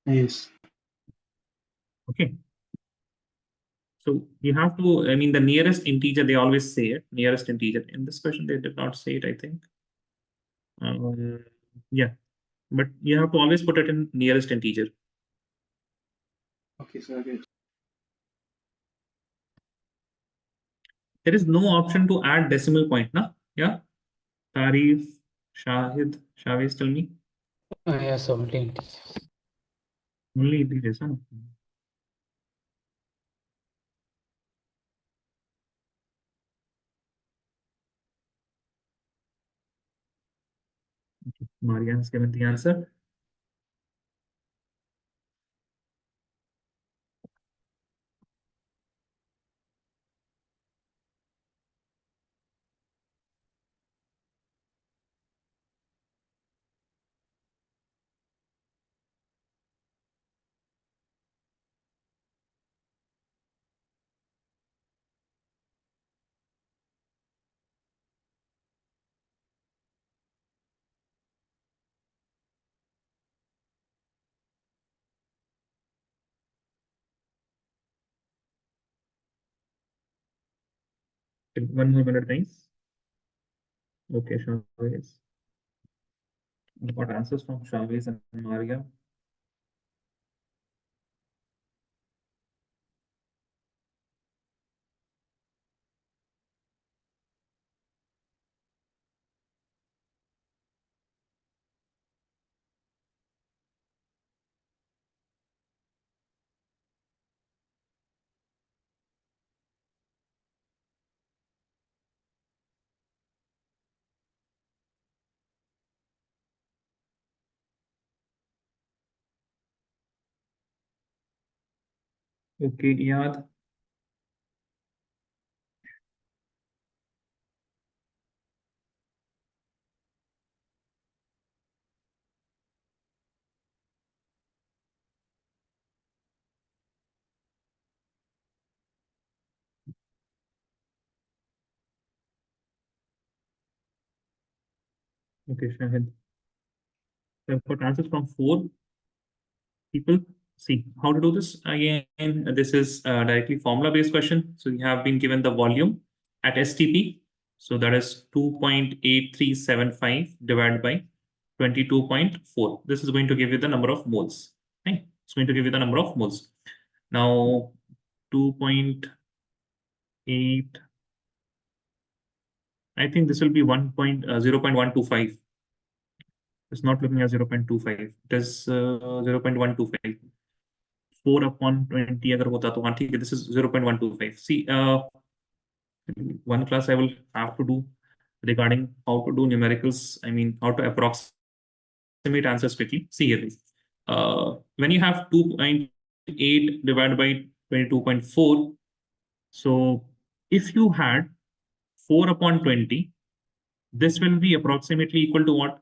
Yes. Okay. So you have to, I mean, the nearest integer, they always say it, nearest integer. In this question, they did not say it, I think. Yeah, but you have to always put it in nearest integer. Okay, sir. Good. There is no option to add decimal point, na? Yeah. Tarif, Shahid, Shaviz, tell me. Yes, only integers. Only integers, huh? Maria has given the answer. One more minute, guys. Okay, Shaviz. We got answers from Shaviz and Maria. Okay, Iyad. Okay, Shahid. So I've got answers from 4 people. See how to do this. Again, this is directly formula based question. So you have been given the volume at STP. So that is 2.8375 divided by 22.4. This is going to give you the number of moles. Right? It's going to give you the number of moles. Now 2.8, I think this will be 0.125. It's not looking at 0.25. It is 0.125. 4/20 अगर होता तो हाँ ठीक है, this is 0.125. See, one class I will have to do regarding how to do numericals. I mean, how to approximate answers quickly. See here, when you have 2.8 divided by 22.4, so if you had 4/20, this will be approximately equal to what?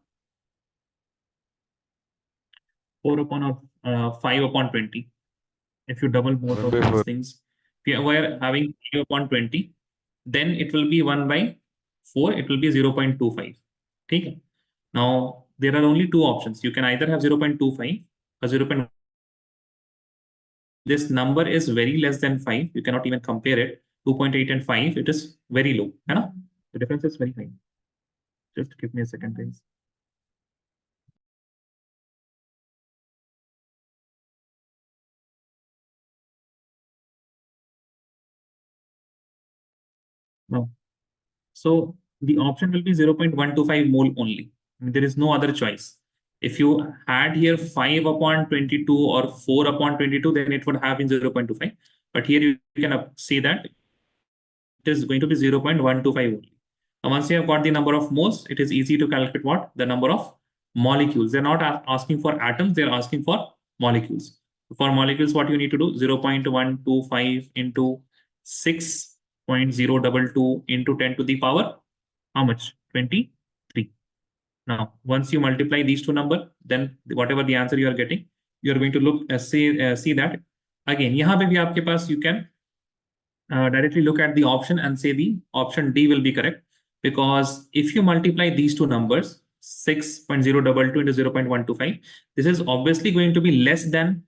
5/20. If you double both of these things, if we are having 5/20, then it will be 1 by 4, it will be 0.25. Okay. Now there are only 2 options. You can either have 0.25 or 0. This number is very less than 5. You cannot even compare it. 2.8 and 5, it is very low. Right? The difference is very high. Just give me a second, please. Now, so the option will be 0.125 mole only. I mean, there is no other choice. If you had here 5/22 or 4/22, then it would have been 0.25. But here you can see that it is going to be 0.125 only. Now, once you have got the number of moles, it is easy to calculate what? The number of molecules. They're not asking for atoms, they're asking for molecules. For molecules, what you need to do? 0.125 into 6.022 into 10 to the power, how much? 23. Now, once you multiply these two numbers, then whatever the answer you are getting, you are going to look see that again. यहाँ पे भी आपके पास you can directly look at the option and say the option D will be correct, because if you multiply these two numbers, 6.022 into 0.125, this is obviously going to be less than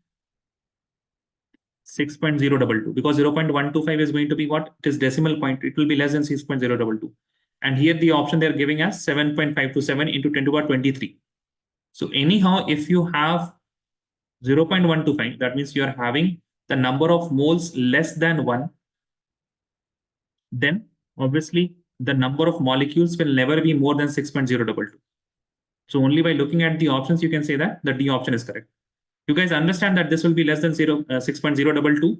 6.022 because 0.125 is going to be what? It is decimal point. It will be less than 6.022. And here the option they're giving us 7.527 into 10 to the power 23. So anyhow, if you have 0.125, that means you are having the number of moles less than 1, then obviously the number of molecules will never be more than 6.022. So only by looking at the options, you can say that the D option is correct. You guys understand that this will be less than 6.022,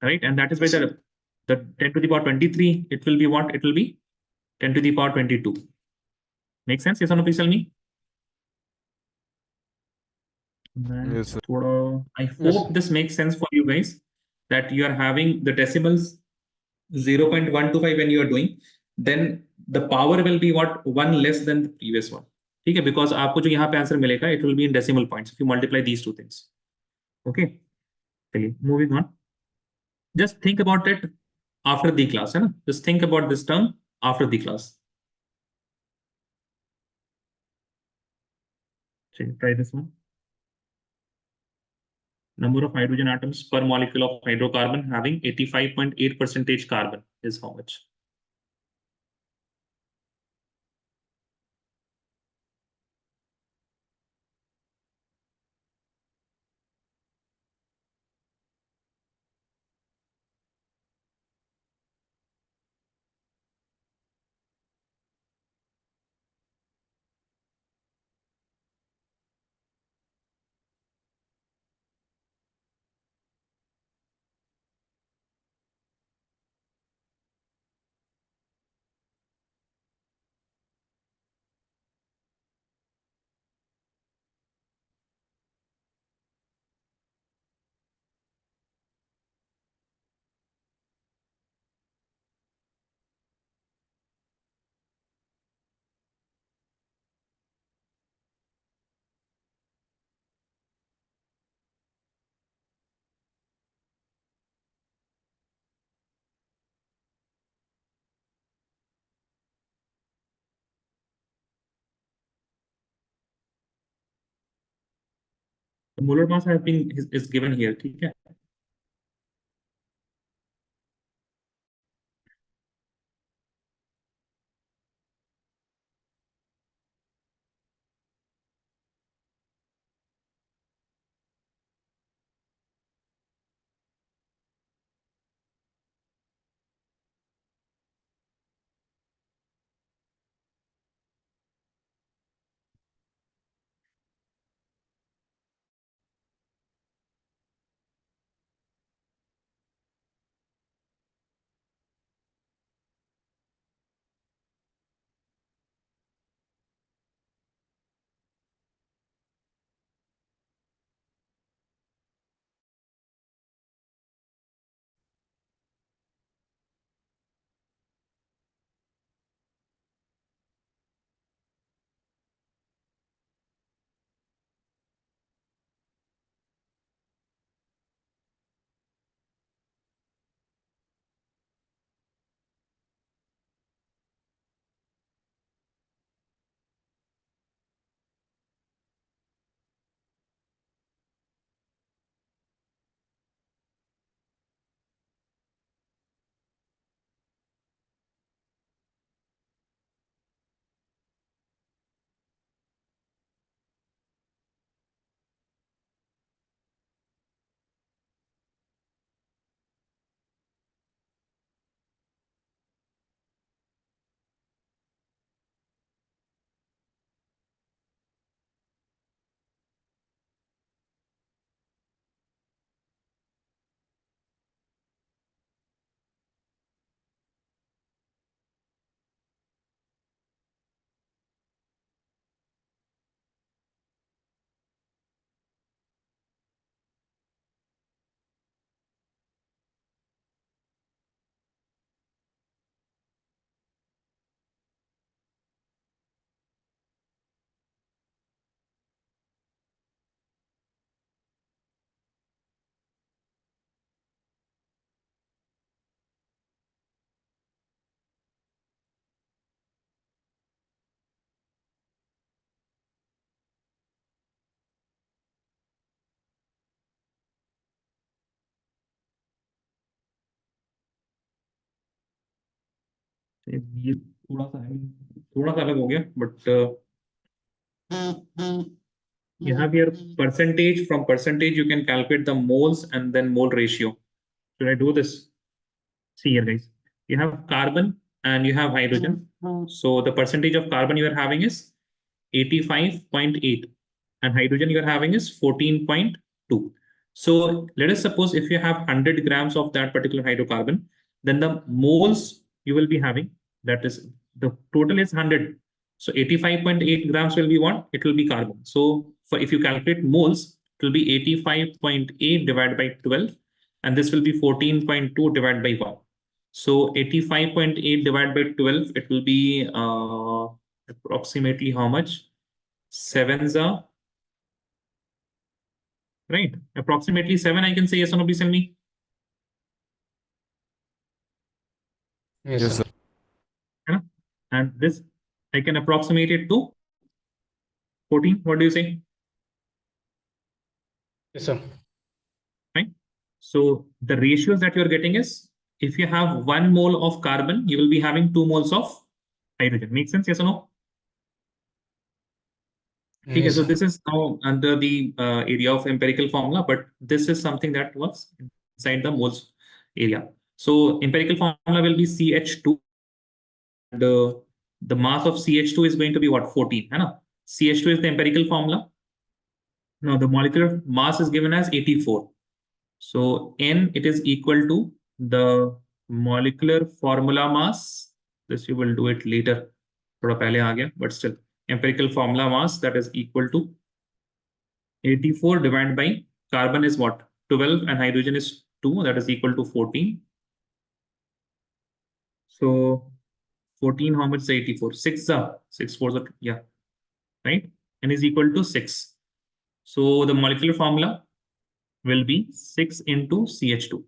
right? And that is why Yes, sir. the 10 to the power 23, it will be what? It will be 10 to the power 22. Make sense? Yes or no? Please tell me. Yes, sir. I Yes, hope sir. this makes sense for you guys, that you are having the decimals 0.125 when you are doing, then the power will be what? 1 less than the previous one. ठीक है, because आपको जो यहाँ पे answer मिलेगा, it will be in decimal points if you multiply these two things. Okay, चलिए, moving on. Just think about it after the class, है ना? Just think about this term after the class. चलिए, try this one. Number of hydrogen atoms per molecule of hydrocarbon having 85.8% carbon is how much? The molar mass has been is given here. ठीक है? ये थोड़ा सा अलग हो गया, but you have here percentage. From percentage you can calculate the moles and then mole ratio. Should I do this? See here, guys. You have carbon and you have hydrogen. So the percentage of carbon you are having is 85.8 and hydrogen you are having is 14.2. So let us suppose if you have 100 grams of that particular hydrocarbon, then the moles you will be having, that is the total is 100. So 85.8 grams will be what? It will be carbon. So for if you calculate moles, it will be 85.8 divided by 12, and this will be 14.2 divided by 1. So 85.8 divided by 12, it will be approximately how much? Sevens are right. Approximately 7, I can say. Yes or no, please tell me. Yes, Yes, sir. sir. Yeah. And this, I can approximate it to 14. What do you say? Yes, sir. Right. So the ratios that you're getting is, if you have 1 mole of carbon, you will be having 2 moles of hydrogen. Make sense? Yes or no? Okay, Yes, so sir. this is now under the area of empirical formula, but this is something that was inside the moles area. So empirical formula will be CH2. The mass of CH2 is going to be what? 14. Hai na? CH2 is the empirical formula. Now the molecular mass is given as 84. So N, it is equal to the molecular formula mass. This you will do it later. थोड़ा पहले आ गया, but still empirical formula mass, that is equal to 84 divided by carbon is what? 12 and hydrogen is 2, that is equal to 14. So 14, how much is 84? 6, 6 4, yeah, right? And is equal to 6. So the molecular formula will be 6 into CH2.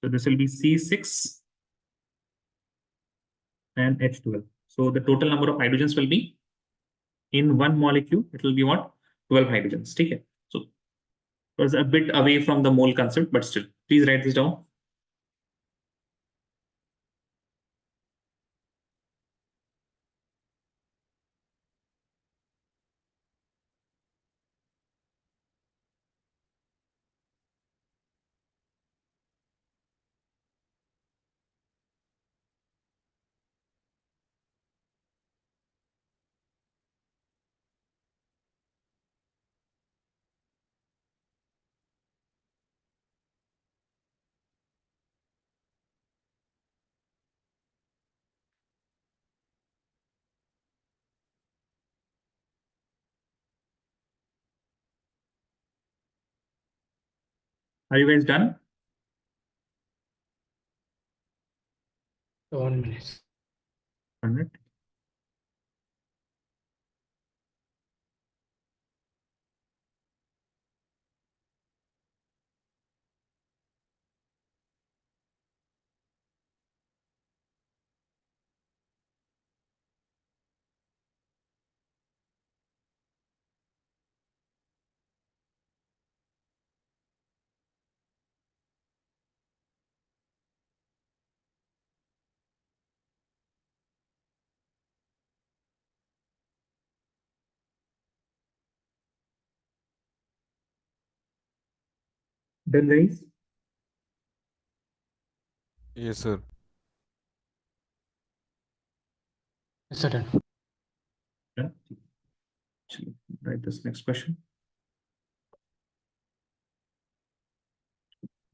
So this will be C6 and H12. So the total number of hydrogens will be, in one molecule, it will be what? 12 hydrogens. Okay. So it was a bit away from the mole concept, but still, please write this down. Are you guys done? 1 minute. 1 minute. Done, guys? Yes, sir. Yes, sir. Done. Done. Write this next question.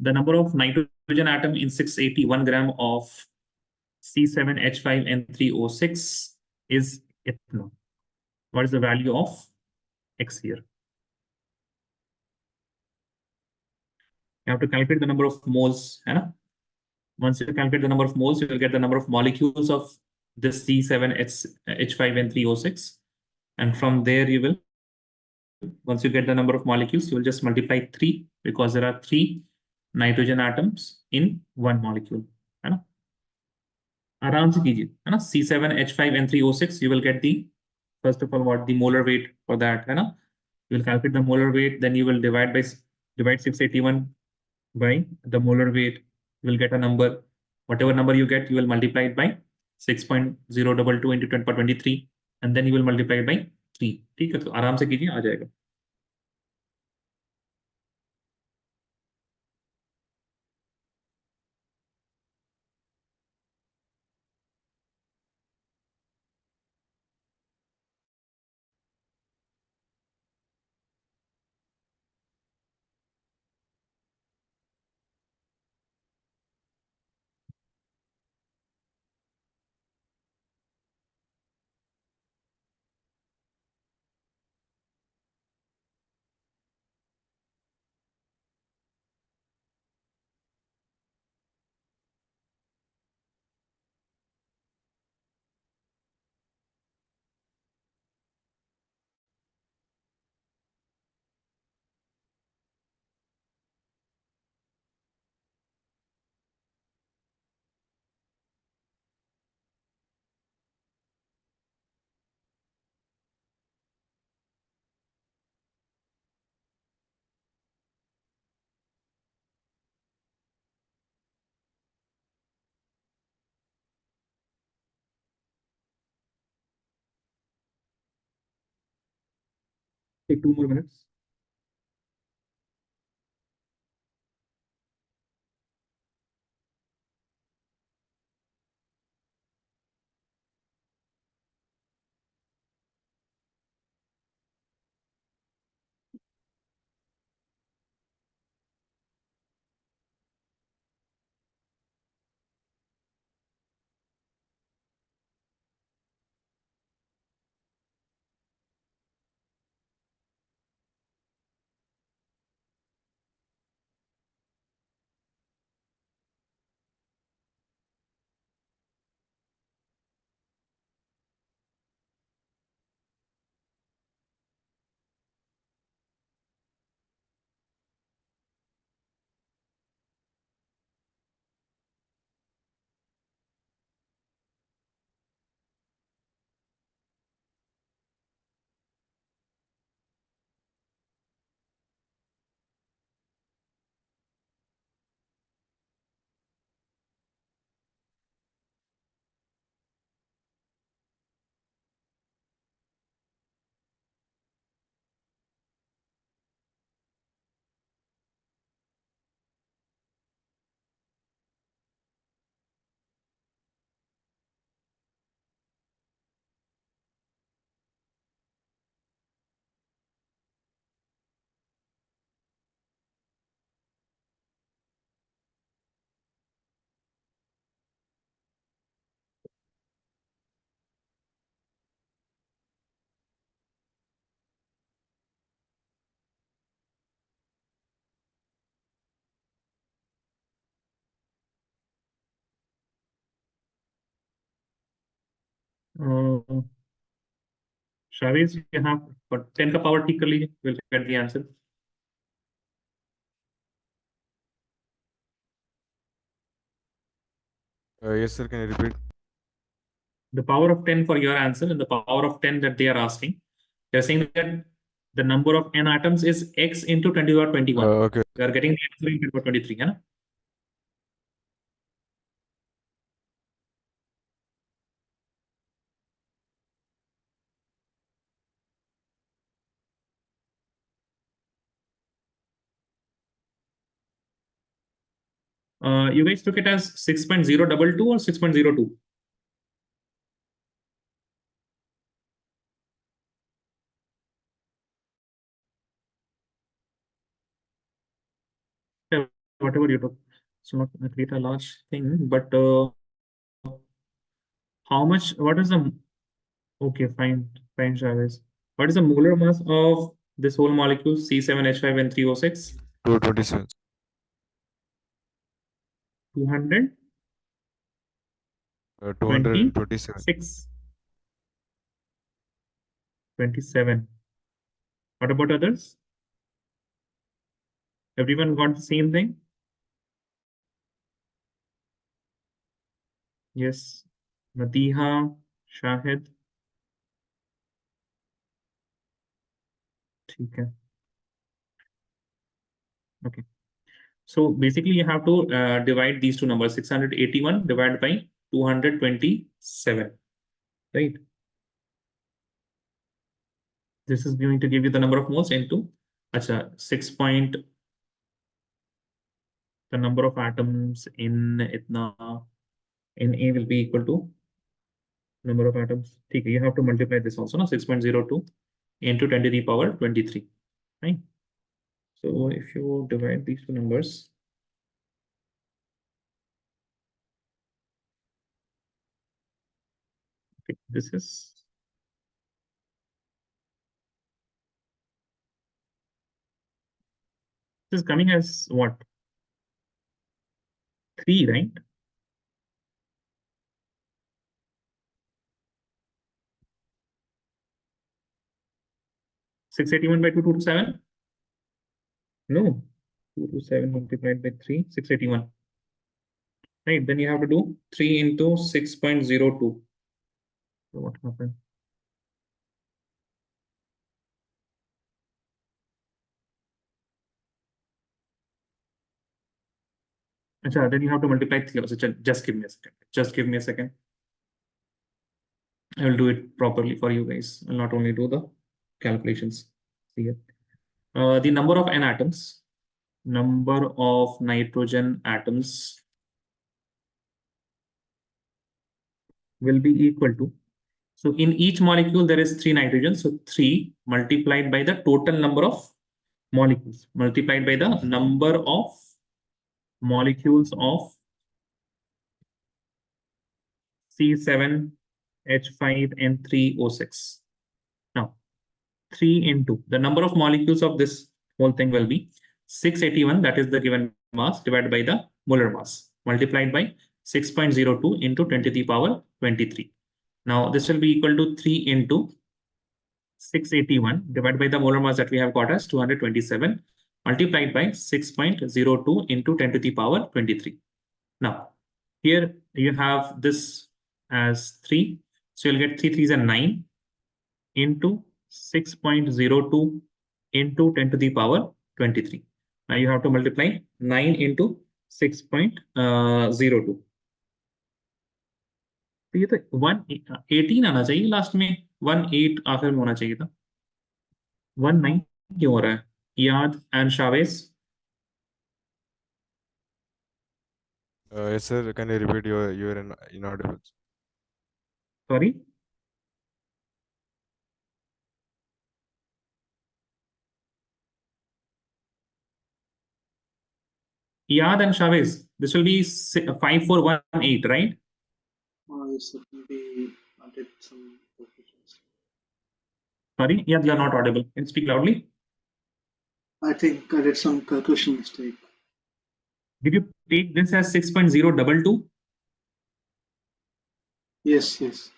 The number of nitrogen atom in 681 gram of C7H5N3O6 is ethanol. What is the value of X here? You have to calculate the number of moles. Hai? Once you calculate the number of moles, you will get the number of molecules of this C7H5N3O6. And from there, you will, once you get the number of molecules, you will just multiply 3, because there are 3 nitrogen atoms in one molecule. है ना? आराम से कीजिए, है ना? C7H5N3O6, you will get the, first of all, what the molar weight for that, है ना? You will calculate the molar weight, then you will divide 681 by the molar weight. You will get a number. whatever number you get, you will multiply it by 6.022 into 10 power 23 and then you will multiply it by 3. ठीक है, तो आराम से कीजिए, आ जाएगा. Take 2 more minutes. Shaviz, you have but 10 का power ठीक कर लीजिए, we'll get the answer. Yes, sir. Can you repeat? The power of 10 for your answer and the power of 10 that they are asking. They're saying that the number of n atoms is x into 20 to the power 21. Okay. We are getting the answer in 10 to the power 23, है ना? You guys took it as 6.022 or 6.02? Yeah, whatever you took. So not gonna create a large thing, but how much, what is the, okay, fine, Chavez. What is the molar mass of this whole molecule, C7H5N3O6? 227. 200? 227. 27. What about others? Everyone got the same thing? Yes. Madiha, Shahid. ठीक है. Okay. So basically you have to divide these two numbers, 681 divided by 227, right? This is going to give you the number of moles into, acha, 6 point, the number of atoms in itna, in A will be equal to number of atoms. Okay, you have to multiply this also, no? 6.02 into 10 to the power 23, right? So if you divide these two numbers, okay, this is coming as what? 3, right? Six 81 by 227? No. 227 multiplied by 3, 681. Right, then you have to do 3 into 6.02. So what happened? Achha, then you have to multiply 3 also. Just give me a second. Just give me a second. I will do it properly for you guys. I'll not only do the calculations. See here. The number of N atoms, number of nitrogen atoms will be equal to, so in each molecule there is 3 nitrogen, so 3 multiplied by the total number of molecules multiplied by the number of molecules of C7H5N3O6. Now 3 into the number of molecules of this whole thing will be 681, that is the given mass, divided by the molar mass, multiplied by 6.02 into 10 to the power 23. Now this will be equal to 3 into 681 divided by the molar mass that we have got as 227, multiplied by 6.02 into 10 to the power 23. Now here you have this as 3, so you'll get 3 3s and 9 into 6.02 into 10 to the power 23. Now you have to multiply 9 into 6.02. तो ये तो 118 आना चाहिए last में, 18 आखिर में होना चाहिए था, 19 क्यों हो रहा है? याद एंड शावेज. Yes, sir. Can you repeat your inaudible? Sorry. Yad and Chavez, this will be 5418, right? Yes, sir. Maybe I did some calculations. Sorry, yeah, you are not audible. Can you speak loudly? I think I did some calculation mistake. Did you take this as 6.022? Yes, yes.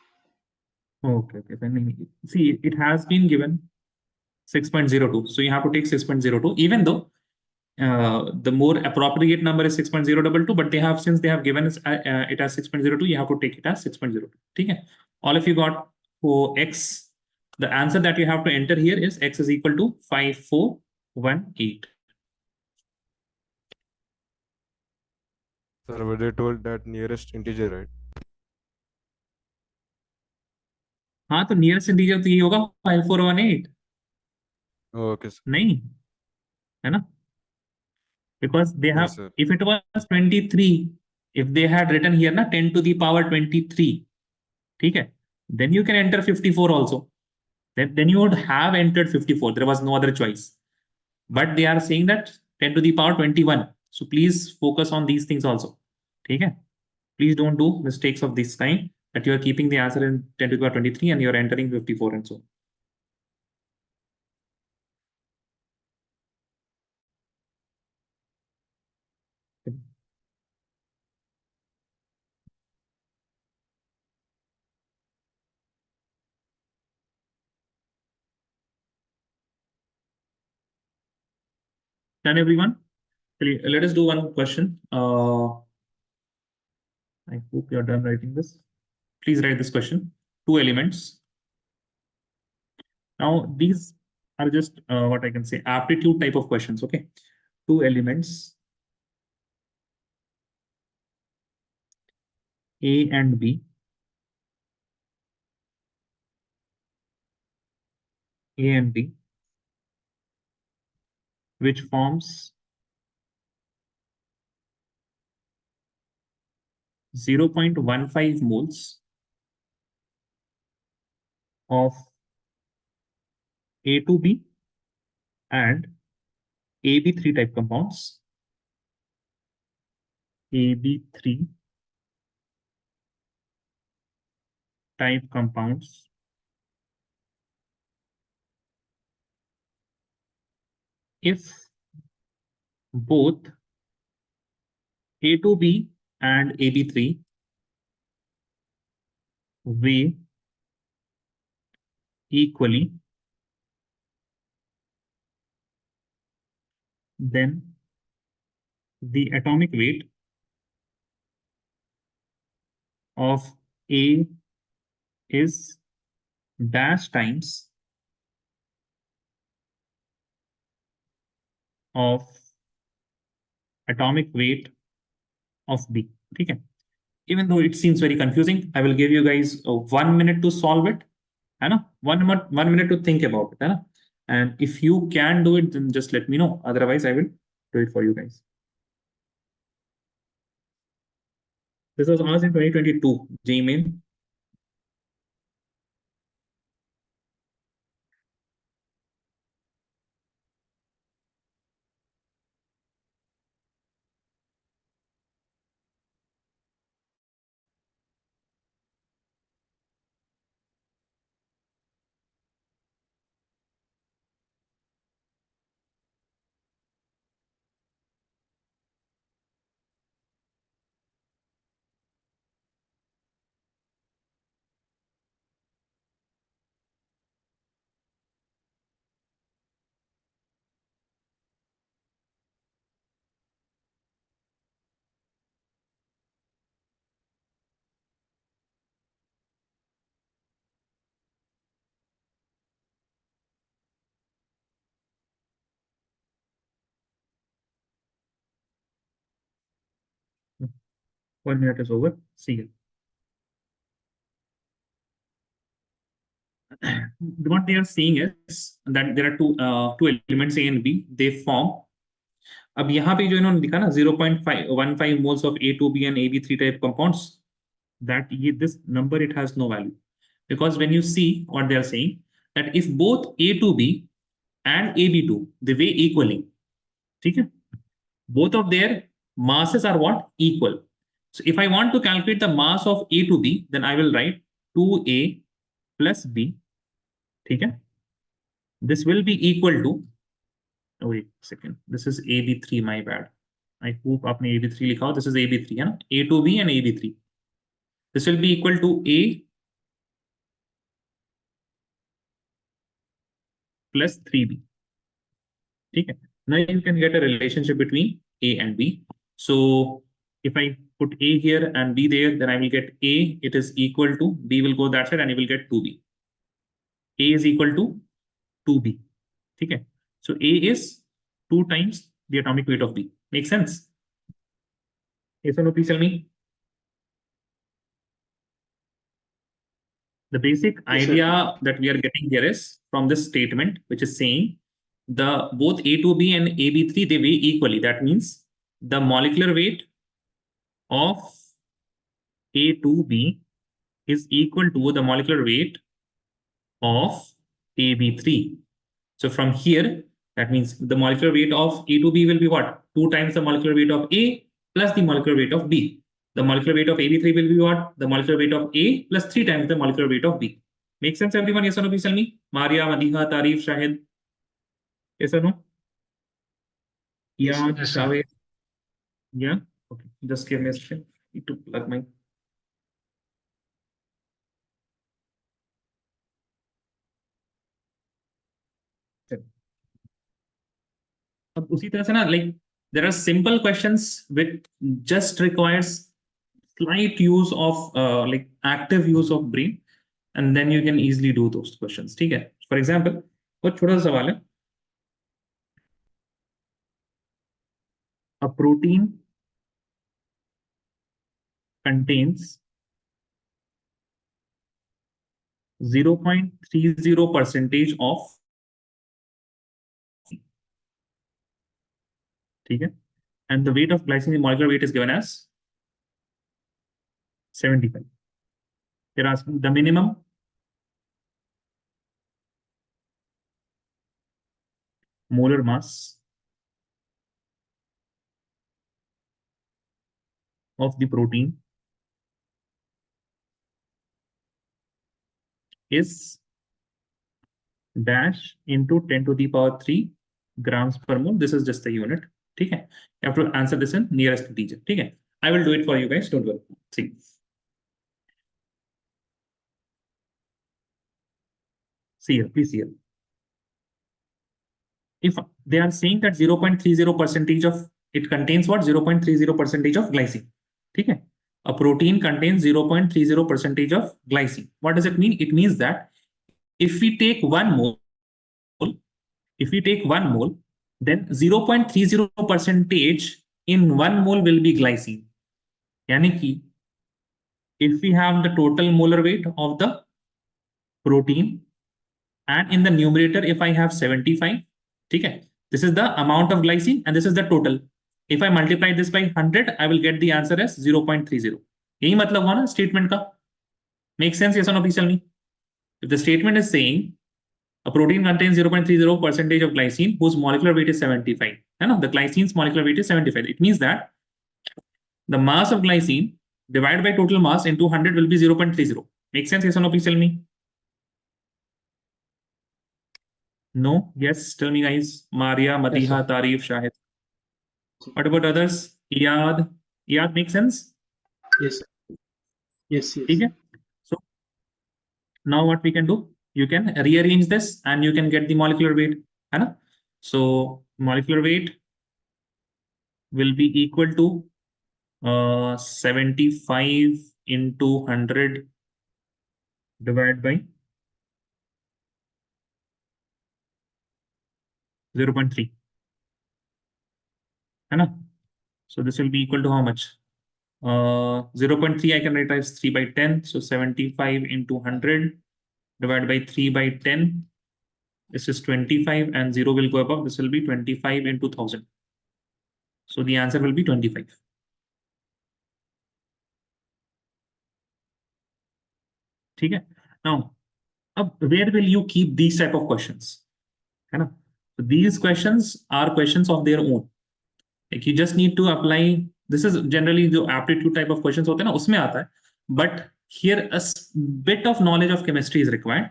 Okay, okay. Then see, it has been given 6.02. So you have to take 6.02, even though the more appropriate number is 6.022, but they have, since they have given it as 6.02, you have to take it as 6.02. Okay. All of you got for X. The answer that you have to enter here is X is equal to 5418. Sir, but they told that nearest integer, right? हाँ तो nearest integer तो ये होगा 5418. Oh, okay, sir. नहीं है ना, because they have, Yes, sir. if it was 23, if they had written here na 10 to the power 23, okay, then you can enter 54 also. Then you would have entered 54. There was no other choice. But they are saying that 10 to the power 21. So please focus on these things also. Okay? Please don't do mistakes of this kind, that you are keeping the answer in 10 to the power 23 and you are entering 54 and so on. Done, everyone? Let us do one question. I hope you are done writing this. Please write this question. 2 elements. Now, these are just what I can say, aptitude type of questions. Okay. 2 elements. A and B, which forms 0.15 moles of A2B and AB3 type compounds. AB3 type compounds if both A2B and AB3 weigh equally, then the atomic weight of A is dash times of atomic weight of B. Okay. Even though it seems very confusing, I will give you guys 1 minute to solve it. है ना? 1 minute to think about it. है ना? And if you can do it, then just let me know. Otherwise, I will do it for you guys. This was asked in 2022 JEE Main. One minute is over. See you. What they are saying is that there are two elements A and B. They form. अब यहाँ पे जो इन्होंने लिखा ना 0.15 moles of A2B and AB3 type compounds, that this number, it has no value, because when you see what they are saying, that if both A2B and AB2 they weigh equally, okay, both of their masses are what? Equal. So if I want to calculate the mass of A2B, then I will write 2A plus B. ठीक है? This will be equal to, oh wait a second, this is AB3, my bad. I hope आपने AB3 लिखा हो. This is AB3 है ना? A2B and AB3. This will be equal to A plus 3B. ठीक है? Now you can get a relationship between A and B. So if I put A here and B there, then I will get A, it is equal to, B will go that side and you will get 2B. A is equal to 2B. ठीक है? So A is 2 times the atomic weight of B. Make sense? Yes or no, please tell me. The basic idea that we are getting here is from this statement, which is saying the both A2B and AB3 they weigh equally. That means the molecular weight of A2B is equal to the molecular weight of AB3. So from here, that means the molecular weight of A2B will be what? 2 times the molecular weight of A plus the molecular weight of B. The molecular weight of AB3 will be what? The molecular weight of A plus 3 times the molecular weight of B. Make sense, everyone? Yes or no? Please tell me. Maria, Madiha, Tarif, Shahid. Yes or no? Yeah, Yes, sir. Javed. Yeah. Okay. Just give me a second. Need to plug my. अब उसी तरह से ना, like there are simple questions which just requires slight use of like active use of brain, and then you can easily do those questions. ठीक है? For example, बहुत छोटा सा सवाल है. A protein contains 0.30 percentage of, ठीक है, and the weight of glycine, the molecular weight is given as 75. They're asking the minimum molar mass of the protein is dash into 10 to the power 3 grams per mole. This is just the unit. ठीक है, you have to answer this in nearest integer. ठीक है, I will do it for you guys, don't worry. See, here, please see here. If they are saying that 0.30 percentage of, it contains what? 0.30 percentage of glycine. ठीक है, a protein contains 0.30 percentage of glycine. What does it mean? It means that if we take 1 mole, then 0.30 percentage in 1 mole will be glycine. यानी कि if we have the total molar weight of the protein and in the numerator if I have 75, ठीक है, this is the amount of glycine and this is the total. If I multiply this by 100, I will get the answer as 0.30. यही मतलब हुआ ना statement का? Make sense? Yes or no? Please tell me. If the statement is saying a protein contains 0.30 percentage of glycine whose molecular weight is 75, है ना? The glycine's molecular weight is 75. It means that the mass of glycine divided by total mass into 100 will be 0.30. Make sense? Yes or no? Please tell me. No? Yes? Tell me, guys. Maria, Madiha, sir. Tarif, Shahid. What about others? Iyad? Iyad, make sense? Yes. Yes. Yes. ठीक है? So now what we can do? You can rearrange this and you can get the molecular weight. है ना? So molecular weight will be equal to 75 into 100 divided by 0.3. है ना? So this will be equal to how much? 0.3 I can write as 3 by 10. So 75 into 100 divided by 3 by 10. This is 25 and 0 will go above. This will be 25 into 1000. So the answer will be 25. ठीक है? Now, where will you keep these type of questions? है ना? So these questions are questions of their own. Like you just need to apply. This is generally the aptitude type of questions होते हैं ना, उसमें आता है. But here a bit of knowledge of chemistry is required.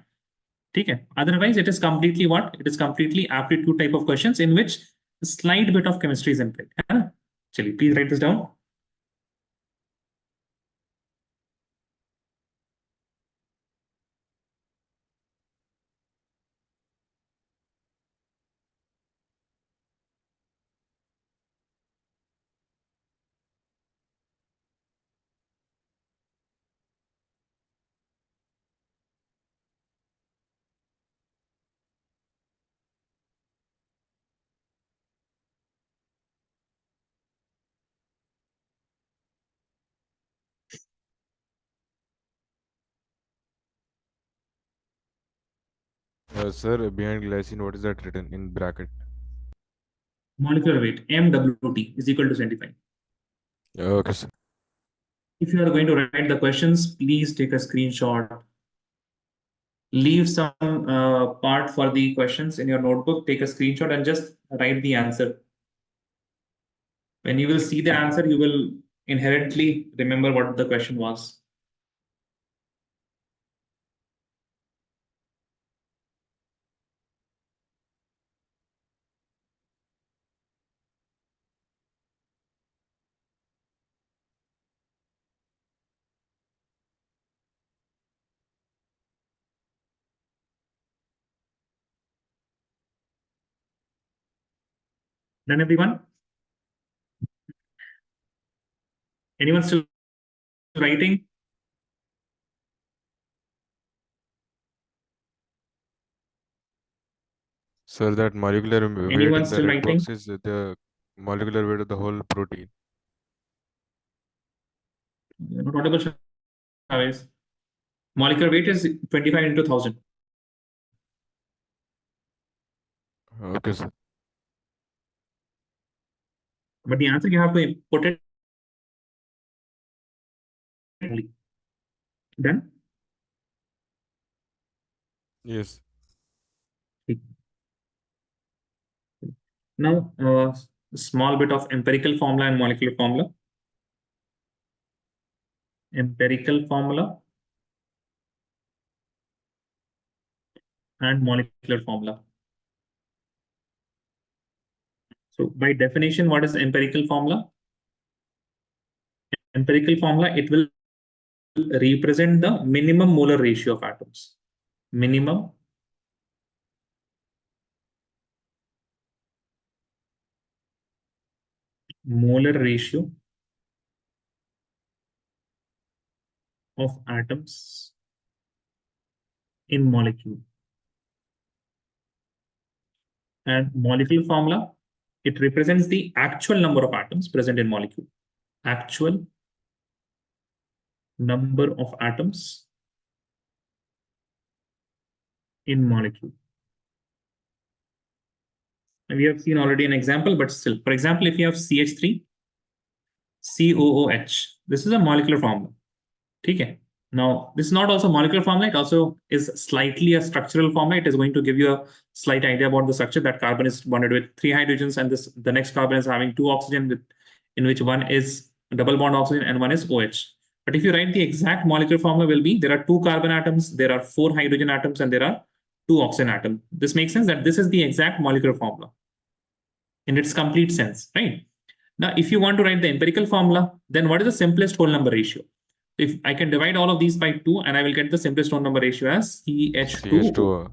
ठीक है? Otherwise, it is completely what? It is completely aptitude type of questions in which a slight bit of chemistry is implied. है ना? चलिए, please write this down. Sir, behind glycine, what is that written in bracket? Molecular weight, MWT, is equal to 75. Okay, sir. If you are going to write the questions, please take a screenshot. Leave some part for the questions in your notebook, take a screenshot and just write the answer. When you will see the answer, you will inherently remember what the question was. Done, everyone? Anyone still writing? Sir, that molecular weight Anyone in the still red writing? box is the molecular weight of the whole protein. You're not audible, Chavez. Molecular weight is 25 into 1000. Okay, sir. But the answer you have to put it only. Done? Yes. Now, small bit of empirical formula and molecular formula. Empirical formula and molecular formula. So by definition, what is empirical formula? Empirical formula, it will represent the minimum molar ratio of atoms. Minimum molar ratio of atoms in molecule. And molecular formula, it represents the actual number of atoms present in molecule. Actual number of atoms in molecule. And we have seen already an example, but still, for example, if you have CH3, COOH, this is a molecular formula. Okay. Now, this is not also molecular formula, it also is slightly a structural formula. It is going to give you a slight idea about the structure. That carbon is bonded with 3 hydrogens, and the next carbon is having 2 oxygen, in which one is double bond oxygen and one is OH. But if you write the exact molecular formula, will be there are 2 carbon atoms, there are 4 hydrogen atoms, and there are 2 oxygen atoms. This makes sense that this is the exact molecular formula in its complete sense, right? Now, if you want to write the empirical formula, then what is the simplest whole number ratio? If I can divide all of these by 2, and I will get the simplest whole number ratio as CH2O. CH2O.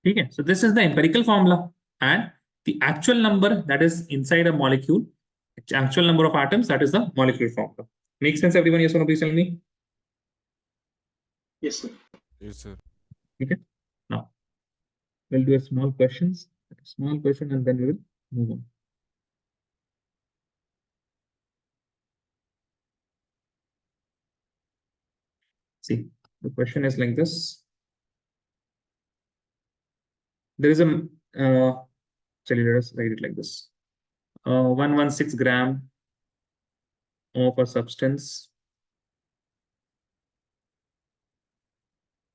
Okay, so this is the empirical formula, and the actual number that is inside a molecule, actual number of atoms, that is the molecular formula. Make sense, everyone? Yes or no? Please tell me. Yes, sir. Yes, sir. Okay. Now we'll do a small question, and then we will move on. See, the question is like this. There is a let us write it like this. 116 gram of a substance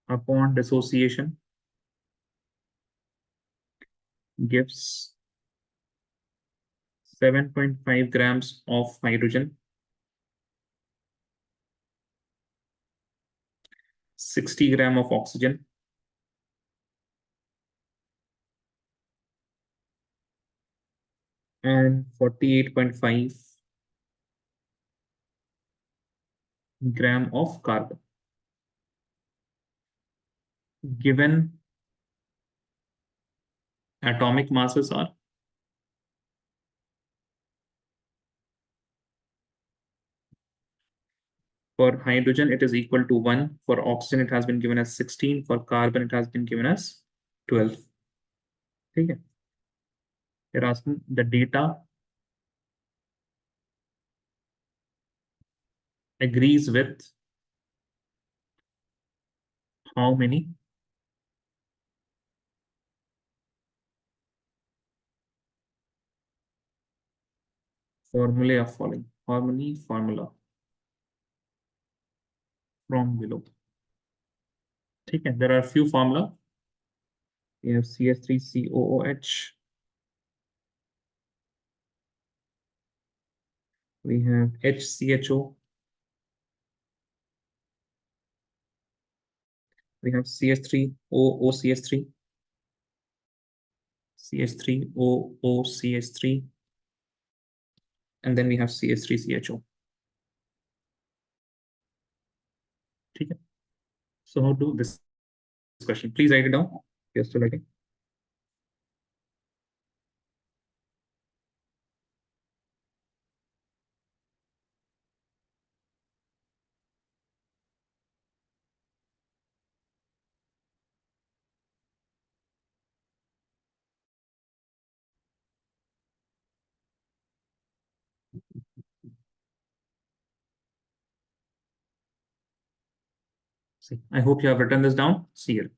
upon dissociation gives 7.5 grams of hydrogen, 60 gram of oxygen, and 48.5 gram of carbon. Given atomic masses are for hydrogen, it is equal to 1. For oxygen, it has been given as 16. For carbon, it has been given as 12. Okay. They're asking the data agrees with how many formulae are following. Harmony formula from below. Okay. There are a few formula. We have CH3COOH. We have HCHO. We have CH3OOCH3. CH3OOCH3. And then we have CH3CHO. Okay. So how to this question? Please write it down. You're still writing. See, I hope you have written this down. See here.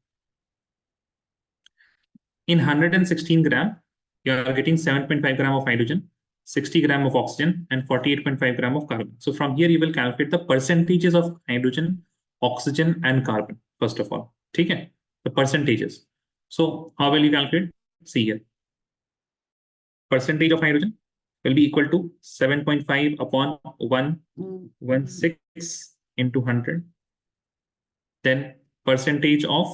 In 116 gram, you are getting 7.5 gram of hydrogen, 60 gram of oxygen, and 48.5 gram of carbon. So from here, you will calculate the percentages of hydrogen, oxygen, and carbon, first of all. Okay? The percentages. So how will you calculate? See here. Percentage of hydrogen will be equal to 7.5 upon 116 into 100. Then percentage of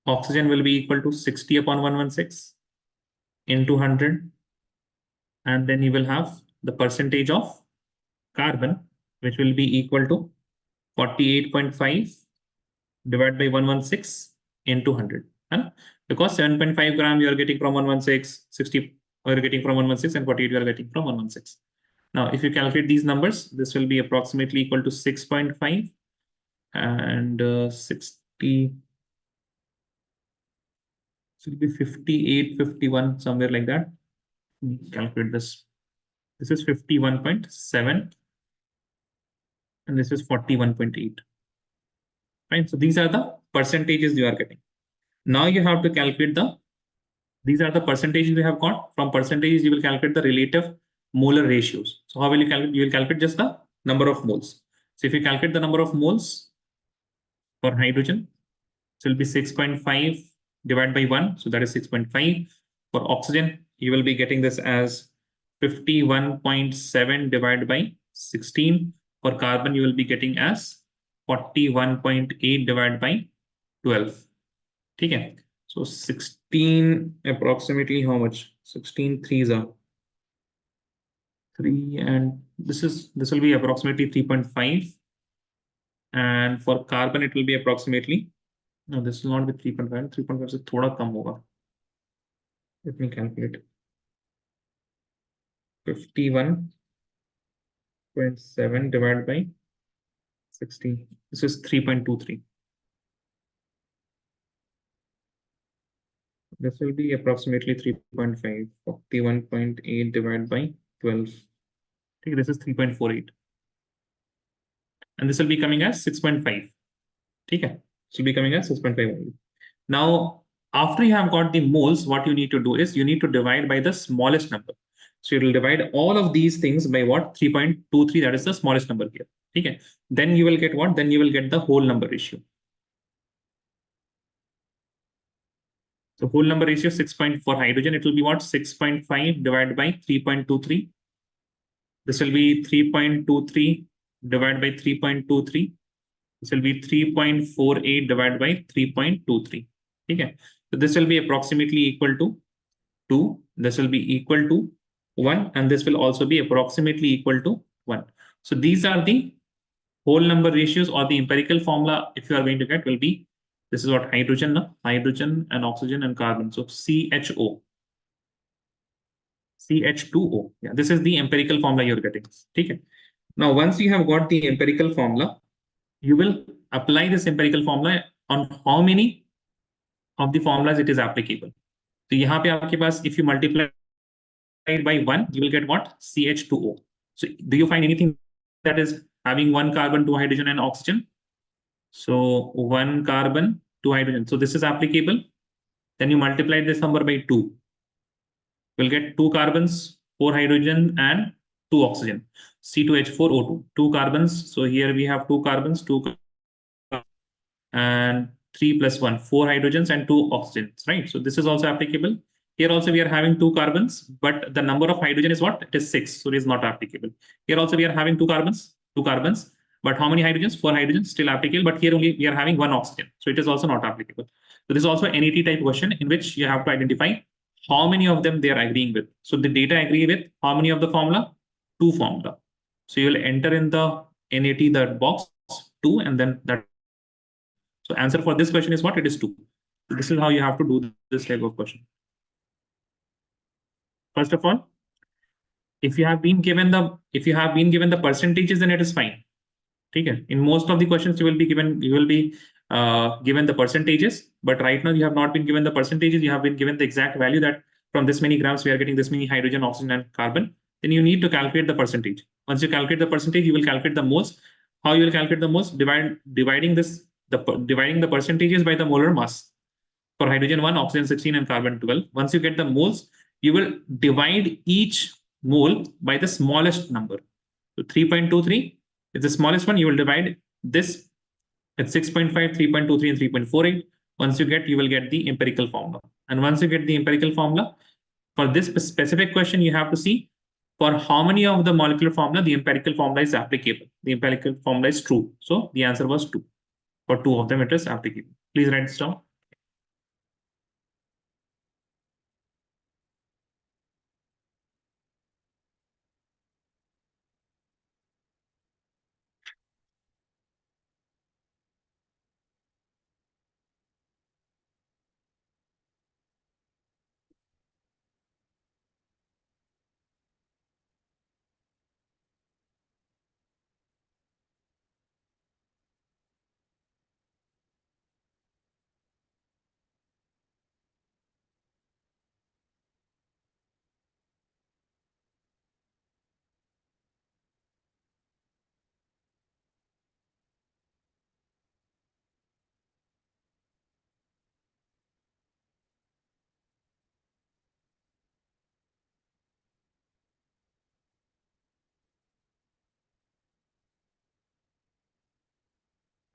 oxygen will be equal to 60 upon 116 into 100. And then you will have the percentage of carbon, which will be equal to 48.5 divided by 116 into 100. Because 7.5 gram you are getting from 116, 60 you are getting from 116, and 48 you are getting from 116. Now, if you calculate these numbers, this will be approximately equal to 6.5 and 60. So it will be 58, 51, somewhere like that. Calculate this. This is 51.7 and this is 41.8. Right? So these are the percentages you are getting. Now you have to calculate these are the percentages we have got. From percentages, you will calculate the relative molar ratios. So how will you calculate? You will calculate just the number of moles. So if you calculate the number of moles for hydrogen, it will be 6.5 divided by 1. So that is 6.5. For oxygen, you will be getting this as 51.7 divided by 16. For carbon, you will be getting as 41.8 divided by 12. Okay. So 16 approximately how much? 16 threes are 3, and this will be approximately 3.5. And for carbon, it will be approximately, no, this will not be 3.5. 3.5 से थोड़ा कम होगा. Let me calculate. 51.7 divided by 16. This is 3.23. This will be approximately 3.5. 41.8 divided by 12. Okay, this is 3.48. And this will be coming as 6.5. Okay, this will be coming as 6.5. Now, after you have got the moles, what you need to do is you need to divide by the smallest number. So you will divide all of these things by what? 3.23. That is the smallest number here. Okay. Then you will get what? Then you will get the whole number ratio. So whole number ratio 6. For hydrogen, it will be what? 6.5 divided by 3.23. This will be 3.23 divided by 3.23. This will be 3.48 divided by 3.23. Okay. So this will be approximately equal to 2. This will be equal to 1. And this will also be approximately equal to 1. So these are the whole number ratios, or the empirical formula if you are going to get will be, this is what hydrogen and oxygen and carbon. So CHO. CH2O. Yeah, this is the empirical formula you're getting. Okay. Now, once you have got the empirical formula, you will apply this empirical formula on how many of the formulas it is applicable. So यहाँ पे आपके पास, if you multiply by 1, you will get what? CH2O. So do you find anything that is having 1 carbon, 2 hydrogen, and oxygen? So 1 carbon, 2 hydrogen. So this is applicable. Then you multiply this number by 2. We'll get 2 carbons, 4 hydrogen, and 2 oxygen. C2H4O2. 2 carbons. So here we have 2 carbons, 2 and 3 plus 1, 4 hydrogens and 2 oxygens, right? So this is also applicable. Here also we are having 2 carbons, but the number of hydrogen is what? It is 6, so it is not applicable. Here also we are having 2 carbons, but how many hydrogens? 4 hydrogens, still applicable, but here only we are having 1 oxygen, so it is also not applicable. So this is also an NAT type question in which you have to identify how many of them they are agreeing with. So the data agree with how many of the formula? 2 formula. So you will enter in the NAT that box 2, and then that. So answer for this question is what? It is 2. So this is how you have to do this type of question. First of all, if you have been given the percentages, then it is fine. Okay. In most of the questions, you will be given the percentages, but right now you have not been given the percentages. You have been given the exact value that from this many grams we are getting this many hydrogen, oxygen, and carbon. Then you need to calculate the percentage. Once you calculate the percentage, you will calculate the moles. How you will calculate the moles? Dividing this dividing the percentages by the molar mass. For hydrogen 1, oxygen 16, and carbon 12. Once you get the moles, you will divide each mole by the smallest number. So 3.23 is the smallest one. You will divide this at 6.5, 3.23, and 3.48. Once you will get the empirical formula. And once you get the empirical formula, for this specific question, you have to see for how many of the molecular formula the empirical formula is applicable. The empirical formula is true. So the answer was 2. For 2 of them, it is applicable. Please write this down.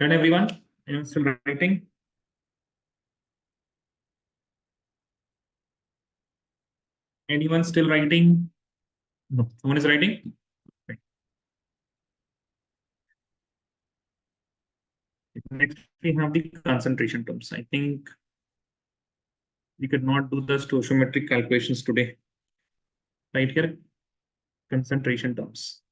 Done, everyone? Anyone still writing? Anyone still writing? No. Someone is writing? Right. Next, we have the concentration terms. I think we could not do the stoichiometric calculations today. Right here, concentration terms.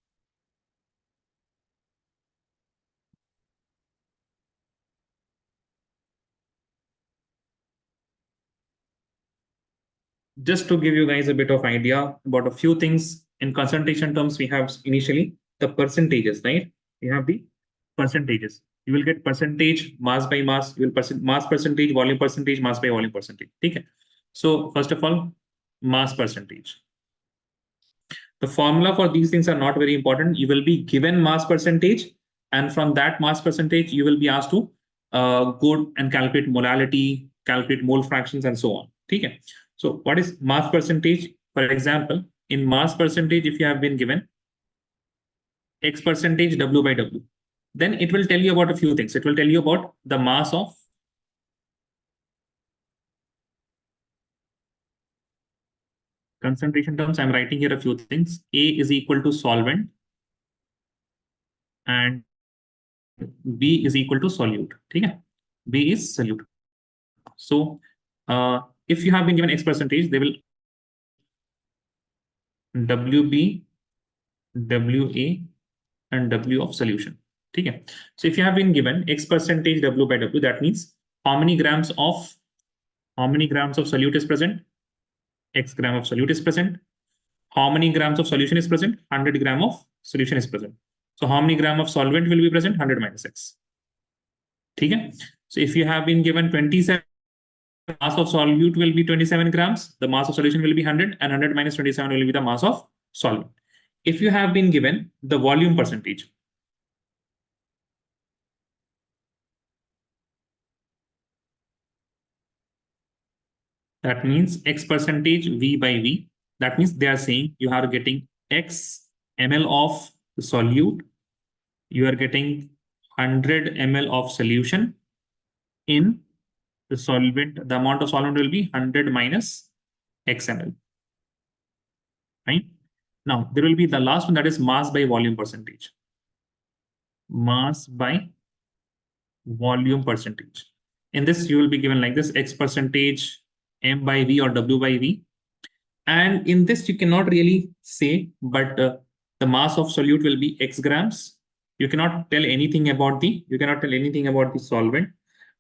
Just to give you guys a bit of idea about a few things in concentration terms, we have initially the percentages, right? We have the percentages. You will get percentage, mass by mass, you will mass percentage, volume percentage, mass by volume percentage. Okay. So first of all, mass percentage. The formula for these things are not very important. You will be given mass percentage, and from that mass percentage, you will be asked to go and calculate molality, calculate mole fractions, and so on. Okay. So what is mass percentage? For example, in mass percentage, if you have been given X percentage W by W, then it will tell you about a few things. It will tell you about the mass of concentration terms. I'm writing here a few things. A is equal to solvent and B is equal to solute. Okay? B is solute. So if you have been given X percentage, they will WB, WA, and W of solution. Okay? So if you have been given X percentage W by W, that means how many grams of solute is present? X gram of solute is present. How many grams of solution is present? 100 gram of solution is present. So how many gram of solvent will be present? 100 minus X. Okay? So if you have been given 27, mass of solute will be 27 grams, the mass of solution will be 100, and 100 minus 27 will be the mass of solvent. If you have been given the volume percentage, that means X percentage V by V. That means they are saying you are getting X ml of the solute, you are getting 100 ml of solution in the solvent. The amount of solvent will be 100 minus X ml. Right? Now, there will be the last one, that is mass by volume percentage. Mass by volume percentage. In this, you will be given like this, X percentage M by V or W by V. And in this, you cannot really say, but the mass of solute will be X grams. You cannot tell anything about the solvent,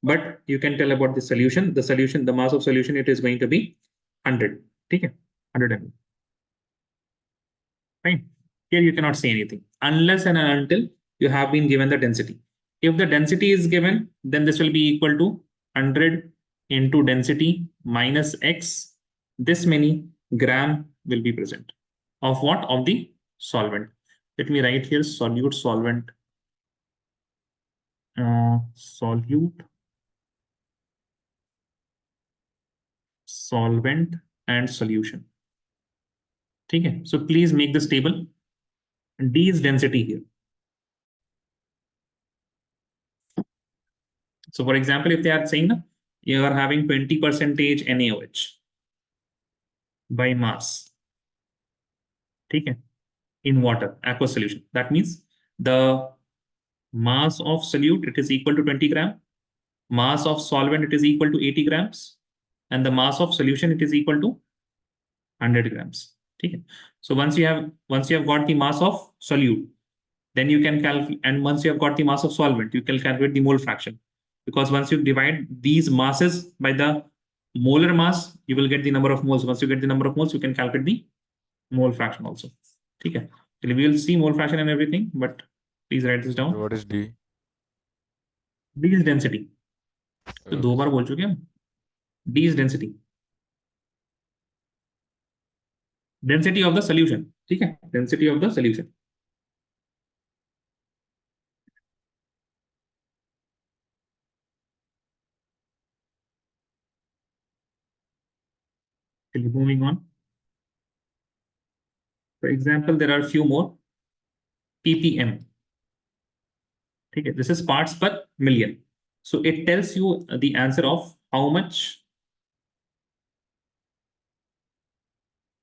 but you can tell about the solution. The solution, the mass of solution, it is going to be 100. Okay? 100 ml. Right? Here you cannot say anything unless and until you have been given the density. If the density is given, then this will be equal to 100 into density minus X. This many gram will be present. Of what? Of the solvent. Let me write here solute, solvent, solute, solvent and solution. Okay, so please make this table. D is density here. So for example, if they are saying you are having 20% NaOH by mass, okay, in water, aqueous solution. That means the mass of solute, it is equal to 20 gram. Mass of solvent, it is equal to 80 grams. And the mass of solution, it is equal to 100 grams. Okay. So once you have got the mass of solute, then you can calculate, and once you have got the mass of solvent, you can calculate the mole fraction. Because once you divide these masses by the molar mass, you will get the number of moles. Once you get the number of moles, you can calculate the mole fraction also. Okay. So we will see mole fraction and everything, but please write this down. So what is D? D is density. तो दो बार बोल चुके हम. D is density. Density of the solution. ठीक है? Density of the solution. Moving on. For example, there are a few more. ppm. Okay, this is parts per million. So it tells you the answer of how much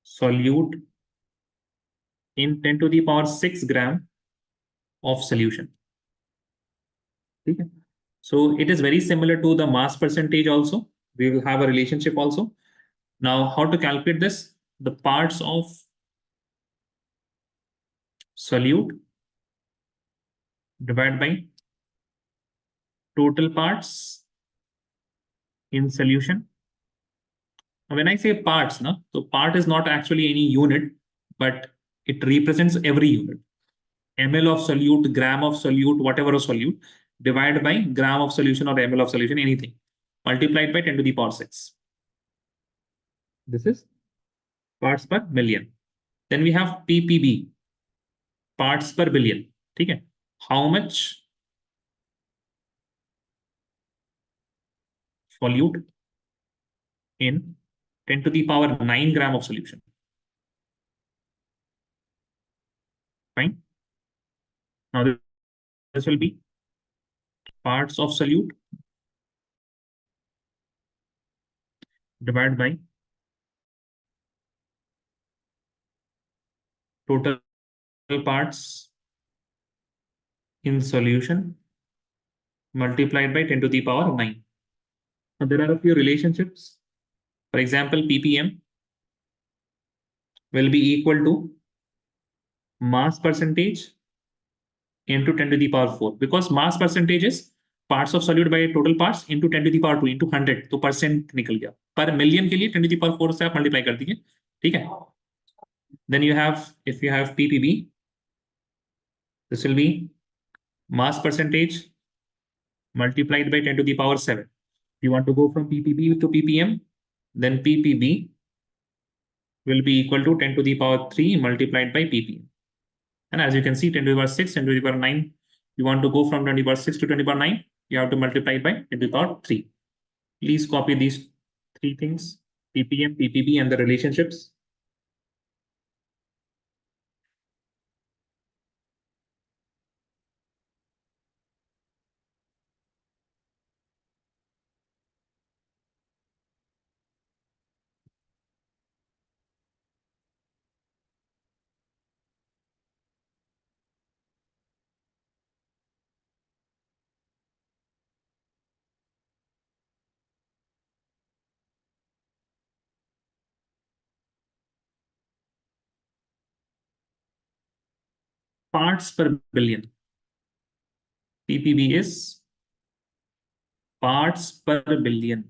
solute in 10 to the power 6 gram of solution. Okay. So it is very similar to the mass percentage also. We will have a relationship also. Now, how to calculate this? The parts of solute divided by total parts in solution. Now, when I say parts, so part is not actually any unit, but it represents every unit. ml of solute, gram of solute, whatever of solute, divided by gram of solution or ml of solution, anything, multiplied by 10 to the power 6. This is parts per million. Then we have ppb, parts per billion. Okay. How much solute in 10 to the power 9 gram of solution? Fine. Now this will be parts of solute divided by total parts in solution multiplied by 10 to the power 9. Now there are a few relationships. For example, ppm will be equal to mass percentage into 10 to the power 4, because mass percentage is parts of solute by total parts into 10 to the power 2 into 100, तो percent निकल गया. पर million के लिए 10 to the power 4 से आप multiply कर दीजिए. ठीक है. Then you have, if you have ppb, this will be mass percentage multiplied by 10 to the power 7. If you want to go from ppb to ppm, then ppb will be equal to 10 to the power 3 multiplied by ppm. And as you can see, 10 to the power 6, 10 to the power 9. You want to go from 10 to the power 6 to 10 to the power 9, you have to multiply by 10 to the power 3. Please copy these three things, ppm, ppb, and the relationships. Parts per billion. ppb is parts per billion.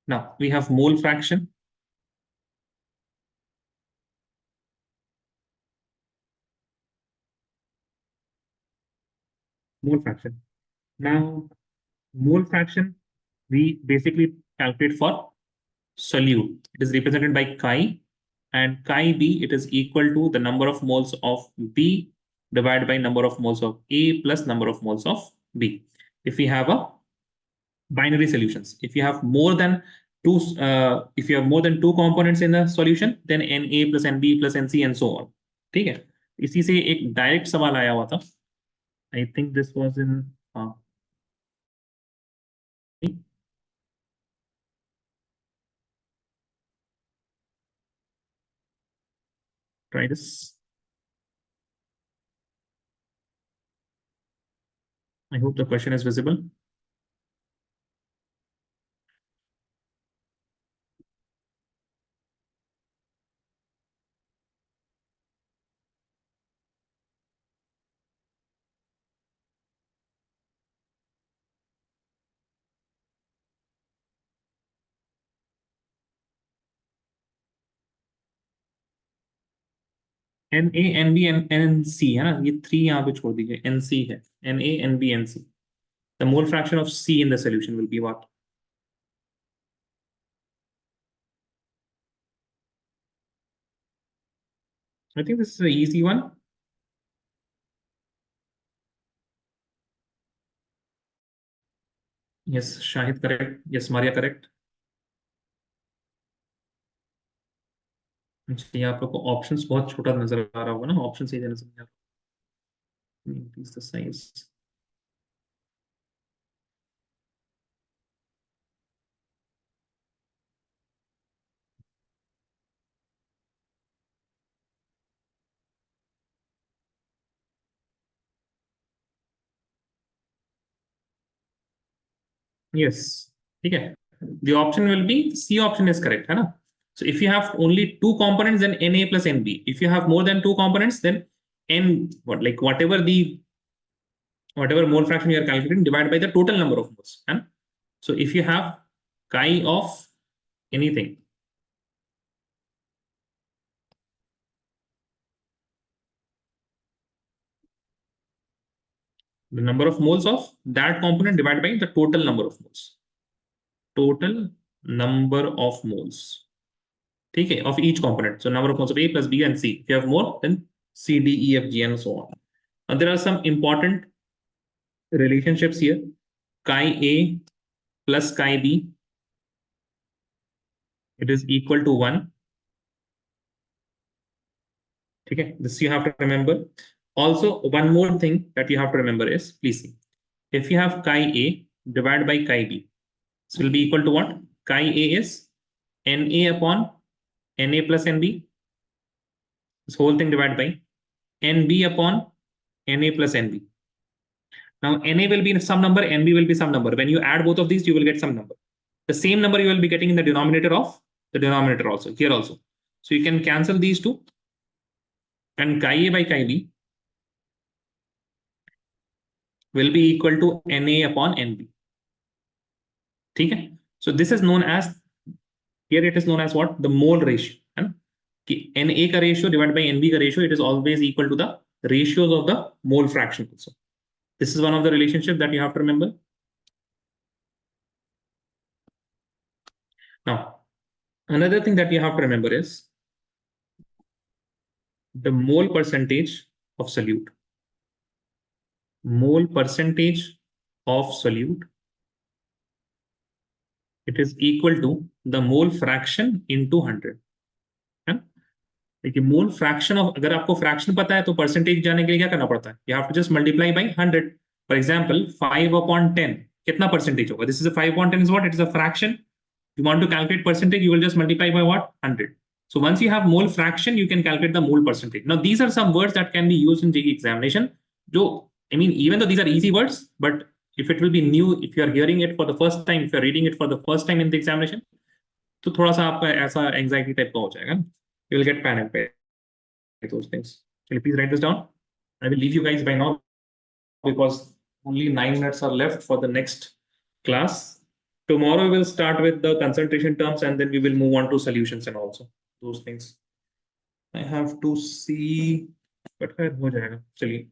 Now we have mole fraction. mole fraction. Now, mole fraction we basically calculate for solute. It is represented by chi, and chi B, it is equal to the number of moles of B divided by number of moles of A plus number of moles of B. If we have a binary solutions, if you have more than two components in the solution, then Na plus Nb plus Nc and so on. ठीक है, इसी से एक direct सवाल आया हुआ था. I think this was in try this. I hope the question is visible. Na, Nb and Nc है ना, ये 3 यहाँ पे छोड़ दीजिए. Nc है, Na, Nb, Nc. The mole fraction of C in the solution will be what? I think this is an easy one. Yes, Shahid correct. Yes, Maria correct. actually आप लोग को ऑप्शंस बहुत छोटा नजर आ रहा होगा ना, ऑप्शन से नजर नहीं आ रहा. Increase the size. Yes, ठीक है. The option will be C option is correct, है ना? So if you have only two components, then Na plus Nb. If you have more than two components, then N whatever mole fraction you are calculating divided by the total number of moles. And so if you have chi of anything, the number of moles of that component divided by the total number of moles. Total number of moles. Okay, of each component. So number of moles of A plus B and C. If you have more, then C, D, E, F, G, and so on. Now there are some important relationships here. Chi A plus chi B, it is equal to 1. Okay, this you have to remember. Also, one more thing that you have to remember is, please see, if you have chi A divided by chi B, this will be equal to what? Chi A is Na upon Na plus Nb. This whole thing divided by Nb upon Na plus Nb. Now, Na will be some number, Nb will be some number. When you add both of these, you will get some number. The same number you will be getting in the denominator of the denominator also, here also. So you can cancel these two. And chi A by chi B will be equal to Na upon Nb. Okay? So this is known as, here it is known as what? The mole ratio. Na ka ratio divided by Nb ka ratio, it is always equal to the ratios of the mole fraction also. This is one of the relationship that you have to remember. Now, another thing that you have to remember is the mole percentage of solute. Mole percentage of solute, it is equal to the mole fraction into 100. देखिए mole fraction of, अगर आपको fraction पता है तो percentage जाने के लिए क्या करना पड़ता है? You have to just multiply by 100. For example 5/10 कितना परसेंटेज होगा? This is a 5/10 is what? It is a fraction. You want to calculate percentage, you will just multiply by what? 100. So once you have mole fraction, you can calculate the mole percentage. Now these are some words that can be used in JEE examination. I mean, even though these are easy words, but if it will be new, if you are hearing it for the first time, if you are reading it for the first time in the examination, तो थोड़ा सा आपका ऐसा anxiety type का हो जाएगा. You will get panic by those things. Can you please write this down? I will leave you guys by now because only 9 minutes are left for the next class. Tomorrow we'll start with the concentration terms and then we will move on to solutions and also those things. I have to see, but हो जाएगा. चलिए.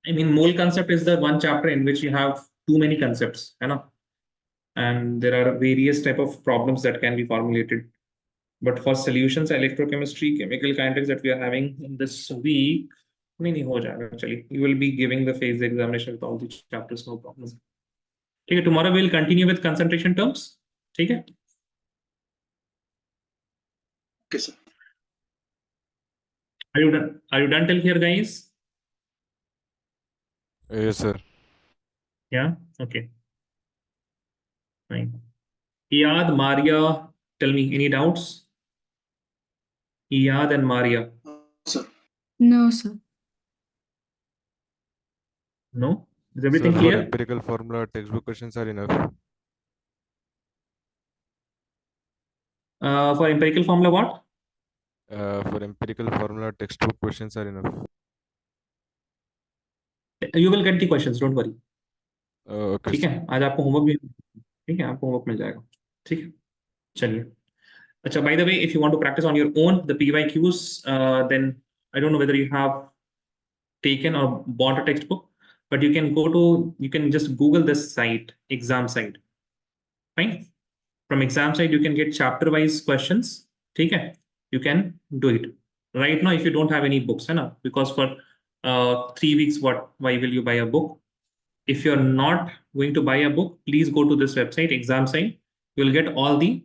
I mean, mole concept is the one chapter in which you have too many concepts, you know, and there are various type of problems that can be formulated. But for solutions, electrochemistry, chemical kinetics that we are having in this week, actually, you will be giving the phase examination with all these chapters, no problem. Okay, tomorrow we'll continue with concentration terms. Okay. Okay, sir. Are you done? Are you done till here, guys? Yes, sir. Yeah. Okay. Fine. Iyad, Maria, tell me any doubts? Iyad and Maria. Sir. No, sir. No? Is Sir, everything for clear? empirical formula, textbook questions are enough. For empirical formula, what? For empirical formula, textbook questions are enough. You will get the questions, don't worry. Okay, ठीक sir. है आज आपको homework भी ठीक है आपको homework मिल जाएगा ठीक है चलिए अच्छा by the way if you want to practice on your own the PYQs then I don't know whether you have taken or bought a textbook but you can just Google this site exam site fine from exam site you can get chapter wise questions ठीक है you can do it right now if you don't have any books है ना because for 3 weeks why will you buy a book if you're not going to buy a book, please go to this website, exam site. You'll get all the